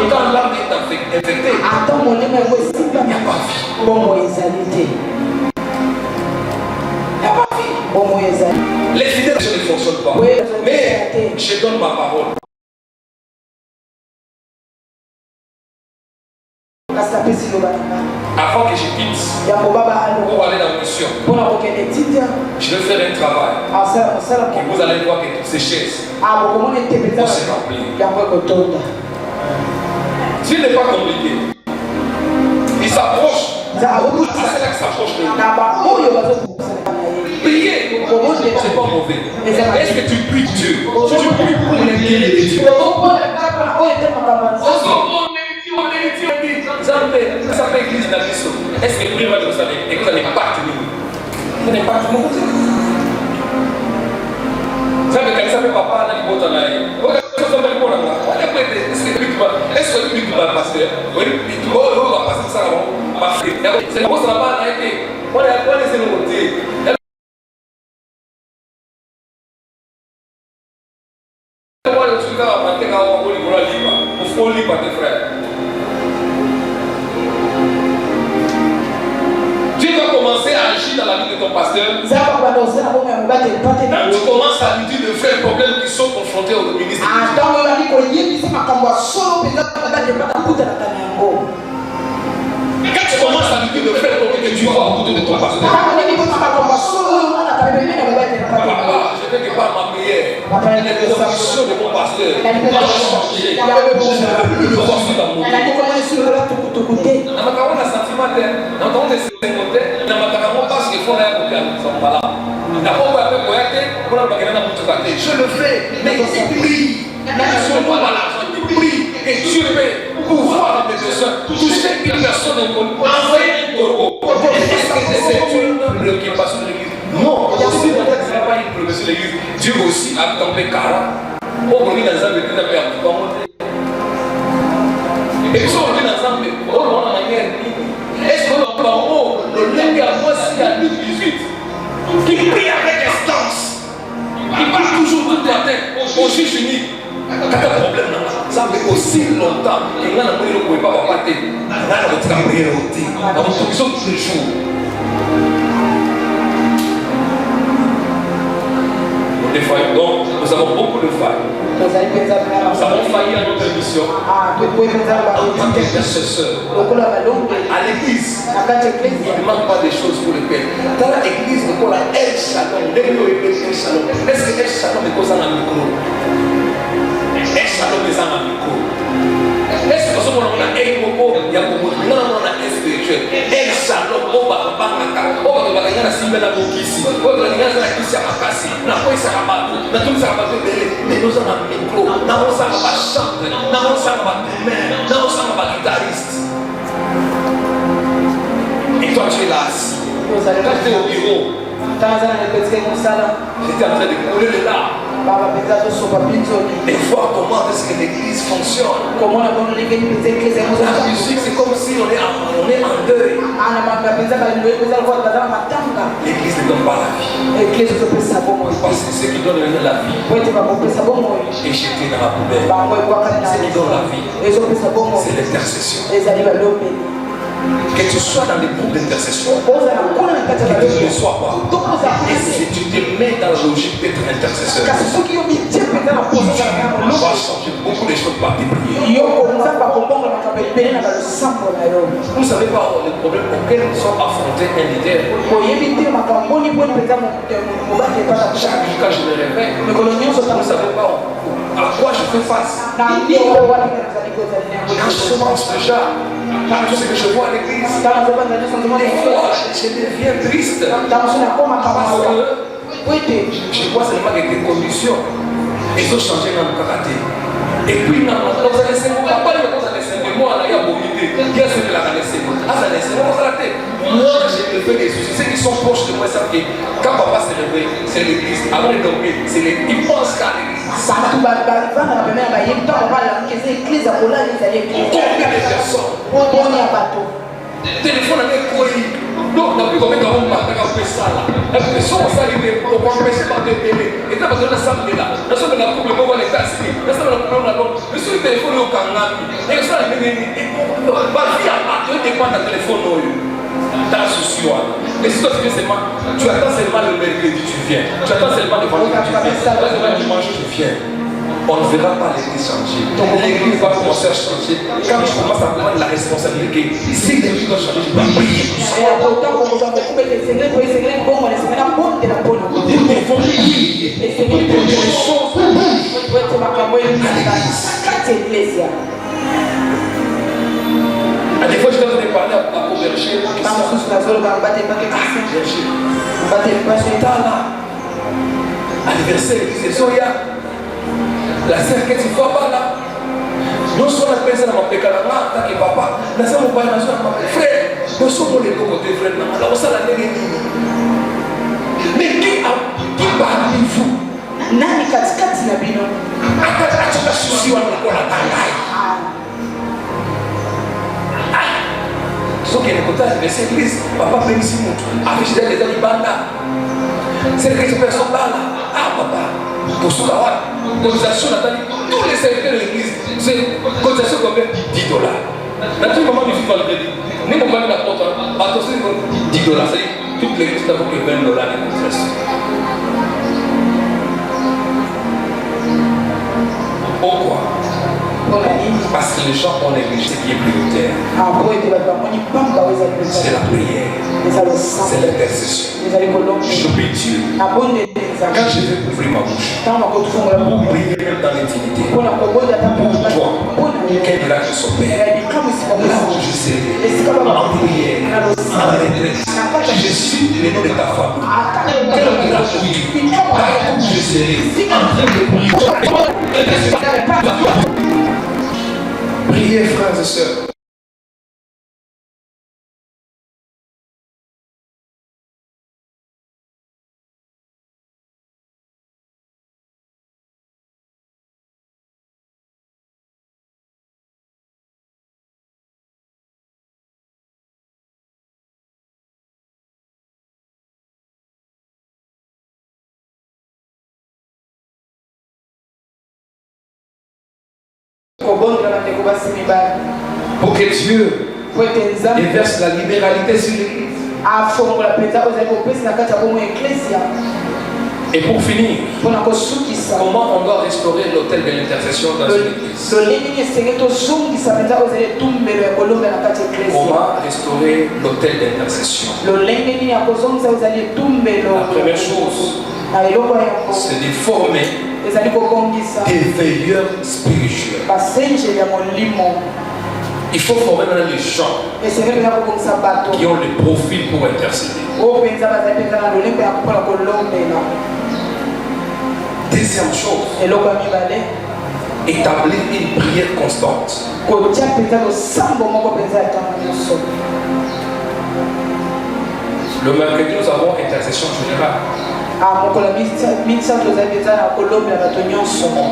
Quand l'âme est infectée, il n'y a pas vie. Les fidèles ne fonctionnent pas. Mais je donne ma parole. Avant que je quitte pour aller dans la mission, je vais faire un travail et vous allez voir que toutes ces chaises vont se remplir. Dieu n'est pas compliqué. Il s'approche. C'est là qu'il s'approche de nous. Prier, c'est pas mauvais. Est-ce que tu pries Dieu? Tu pries pour l'intérêt de Dieu. Est-ce que prier va de vous et que vous allez partenir? Vous n'êtes pas tout le monde. Vous savez, quand ça fait papa, là, il vote en arrière. Est-ce que tu vas passer? Oui, tu vas passer ça avant. C'est comme ça là-bas, on a laissé le côté. Dieu va commencer à agir dans la vie de ton pasteur. Quand tu commences à lui dire de faire problèmes qui sont confrontés au ministère. Quand tu commences à lui dire de faire problèmes que tu vas au bout de ton pasteur. Je vais que par ma prière, les convictions de mon pasteur doivent changer. Je ne veux plus le voir sur ta moto. Je le fais, mais il prie. Si on voit l'argent, il prie. Et Dieu peut pouvoir dans mes besoins toucher une personne inconnue, envoyer un taureau. Est-ce que c'est une préoccupation de l'église? Non, aussi dans ce n'est pas une préoccupation de l'église. Dieu aussi a tombé cara. On revient dans un peu de père. Et puis on revient dans un peu, on a manière. Est-ce que le parent, le lègue à moi, c'est à 18, qui prie avec instance, qui parle toujours toute la tête, au juge unique. Quand il y a un problème, ça fait aussi longtemps, tous les jours. Donc, nous avons beaucoup de failles. Nous avons failli à notre mission en tant qu'intercesseur. À l'église, il ne manque pas des choses pour le Père. Dans l'église, nous avons El Shalom. Est-ce que El Shalom est causé dans le micro? El Shalom est dans le micro. Est-ce que nous avons un écopo? Il y a beaucoup de non, on a un spirituel. El Shalom, on va bangaka, on va gagner la simba la bokisi, on va gagner la kisi à makasi, na quoi ça va battre, na tout ça va battre, mais nous avons un micro, na on ça va chanter, na on ça va mère, na on ça va guitariste. Et toi tu es là assis, quand tu es au bureau, j'étais en train de couler les larmes. Et voir comment est-ce que l'église fonctionne. La musique, c'est comme si on est en deuil. L'église ne donne pas la vie. Parce que ceux qui donnent la vie et jeter dans la poubelle, ceux qui donnent la vie, c'est l'intercession. Que tu sois dans les groupes d'intercession, que tu ne sois pas. Et si tu te mets dans la logique d'être intercesseur, tu vas changer beaucoup de choses par tes prières. Vous ne savez pas les problèmes auxquels nous sommes affrontés un leader. Chaque jour quand je me réveille, vous ne savez pas à quoi je fais face. Quand je commence déjà, par tout ce que je vois à l'église, des fois je deviens triste parce que je vois seulement que des conditions ils ont changé dans le caractère. Et puis vous allez laisser moi, pas les choses à laisser moi, il y a beaucoup de bien sûr que la laisser moi, je me fais des soucis. Ceux qui sont proches de moi savent que quand papa se réveille, c'est l'église. Avant de dormir, c'est l'église. Ils pensent qu'à l'église. Combien de personnes téléphone avec quoi donc depuis combien de temps on va faire ça là et puis si on s'arrive au compresser par des télé et là parce que la salle est là la salle est là pour le moment les États-Unis la salle est là pour le moment mais sur le téléphone au Canada et ça les bah vie à tu dépends d'un téléphone dans ce soir mais si toi tu viens seulement tu attends seulement le mercredi tu viens tu attends seulement le vendredi tu viens tu attends seulement le dimanche tu viens. On ne verra pas l'église changer. L'église va commencer à changer. Quand tu commences à prendre la responsabilité, si l'église doit changer, tu dois prier. Nous devons prier pour que les choses bougent. À des fois, je dois te parler à Berger. Anniversaire, l'église de Soya. La sœur que tu vois pas là, nous sommes la personne à ma pécalama, tant que papa, nous sommes pas dans ma frère, nous sommes les deux côtés frères, alors ça la négative. Mais qui parmi vous? Nani katikati na bino? Akataka susi wa mkola tangai. Só que ele conta nessa igreja, papa pensa muito. A gente deve dar de banda. Se ele quer pessoa lá, papa. Pour ce là, cotisation, tous les serviteurs de l'église, c'est cotisation combien? $10. Dans tout moment, il faut le crédit. Ni mon mari n'apporte, attention, $10. C'est-à-dire, toute l'église n'a pas que $20 de cotisation. Pourquoi? Parce que les gens ont négligé ce qui est prioritaire. C'est la prière. C'est l'intercession. J'obéis Dieu. Quand je vais ouvrir ma bouche, pour prier même dans l'intimité, pour toi, quel miracle s'opère, là où je serai, en prière, en retraite, je suis le nom de ta femme. Quel miracle, oui, là où je serai, en train de prier. Priez, frères et sœurs. Pour que Dieu déverse la libéralité sur l'église. Et pour finir, comment on doit restaurer l'autel de l'intercession dans une église? Comment restaurer l'autel d'intercession? La première chose, c'est de former des veilleurs spirituels. Il faut former les gens qui ont le profil pour intercéder. Deuxième chose, établir une prière constante. Le mercredi, nous avons intercession générale. On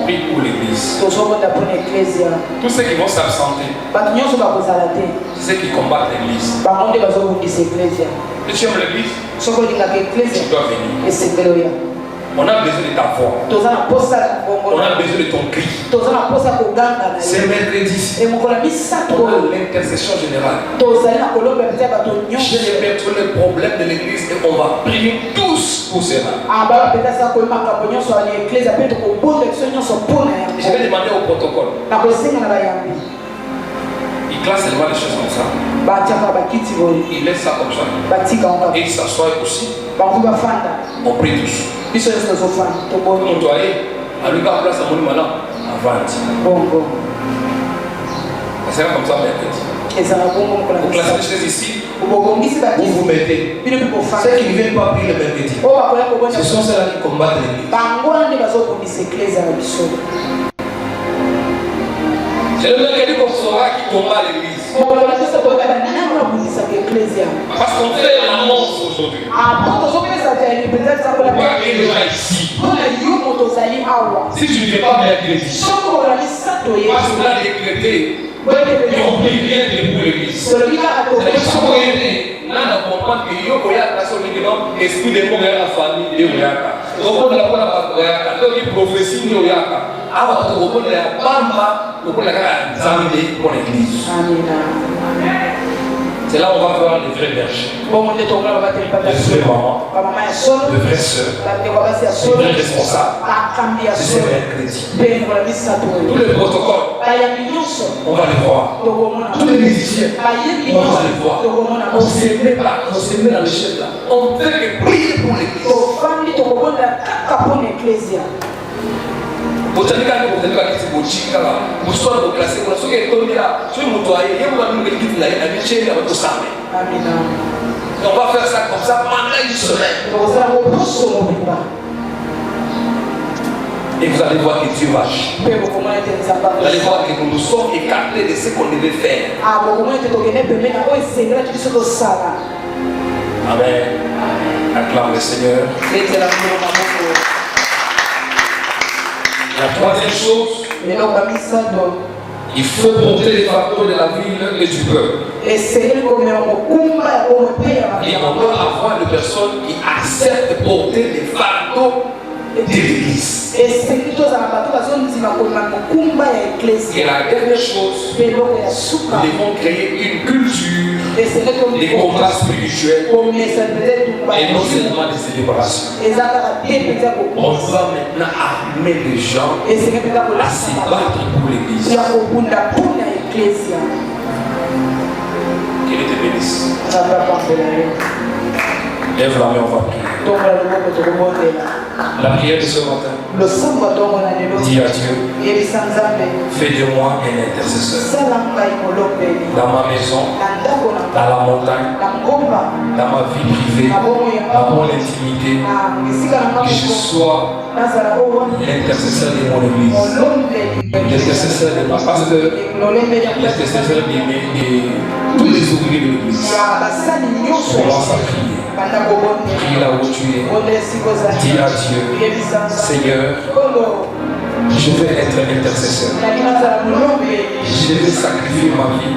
prie pour l'église. Tous ceux qui vont s'absenter, ceux qui combattent l'église. Si tu aimes l'église, tu dois venir. On a besoin de ta voix. On a besoin de ton cri. C'est mercredi. On a l'intercession générale. Je vais mettre les problèmes de l'église et on va prier tous pour cela. Je vais demander au protocole. Il classe seulement les choses comme ça. Il laisse ça comme ça. Et il s'assoit aussi. On prie tous. Nettoyer, à lui faire place à mon maintenant, avant. C'est comme ça, mercredi. Vous classez les choses ici, vous vous mettez. Ceux qui ne viennent pas prier le mercredi, ce sont ceux-là qui combattent l'église. C'est le mercredi qu'on saura qui combat l'église. Parce qu'on fait l'annonce aujourd'hui. Ici. Si tu ne fais pas mercredi, parce qu'on a décrété, on ne prie rien de pour l'église. Là, on comprend que yo koya kaso minimum esprit de mon la famille de oyaka. Donc on a la oyaka. Donc il prophétie de oyaka. Ava to ko la bamba, ko la ka zamide pour l'église. C'est là où on va voir les vrais bergers, les vrais mamans, les vraies sœurs, les vrais responsables. C'est mercredi. Tous les protocoles, on va les voir. Tous les musiciens, on va les voir. On ne se met pas, on se met dans l'échelle là. On fait que prier pour l'église. On va faire ça comme ça pendant une semaine. Et vous allez voir que Dieu va agir. Vous allez voir que nous nous sommes écartés de ce qu'on devait faire. Amen. Acclame le Seigneur. La troisième chose, il faut porter les fardeaux de la ville et du peuple. Et on doit avoir des personnes qui acceptent de porter les fardeaux de l'église. Et la dernière chose, nous devons créer une culture des combats spirituels et non seulement des célébrations. On va maintenant amener les gens à se battre pour l'église. Qu'il te bénisse. Lève la main, on va prier. La prière de ce matin. Dis à Dieu, fais de moi un intercesseur. Dans ma maison, dans la montagne, dans ma vie privée, dans mon intimité, que je sois l'intercesseur de mon église, l'intercesseur de ma pasteur, l'intercesseur de tous les ouvriers de l'église. Commence à prier. Prie là où tu es. Dis à Dieu, Seigneur, je vais être intercesseur. Je vais sacrifier ma vie.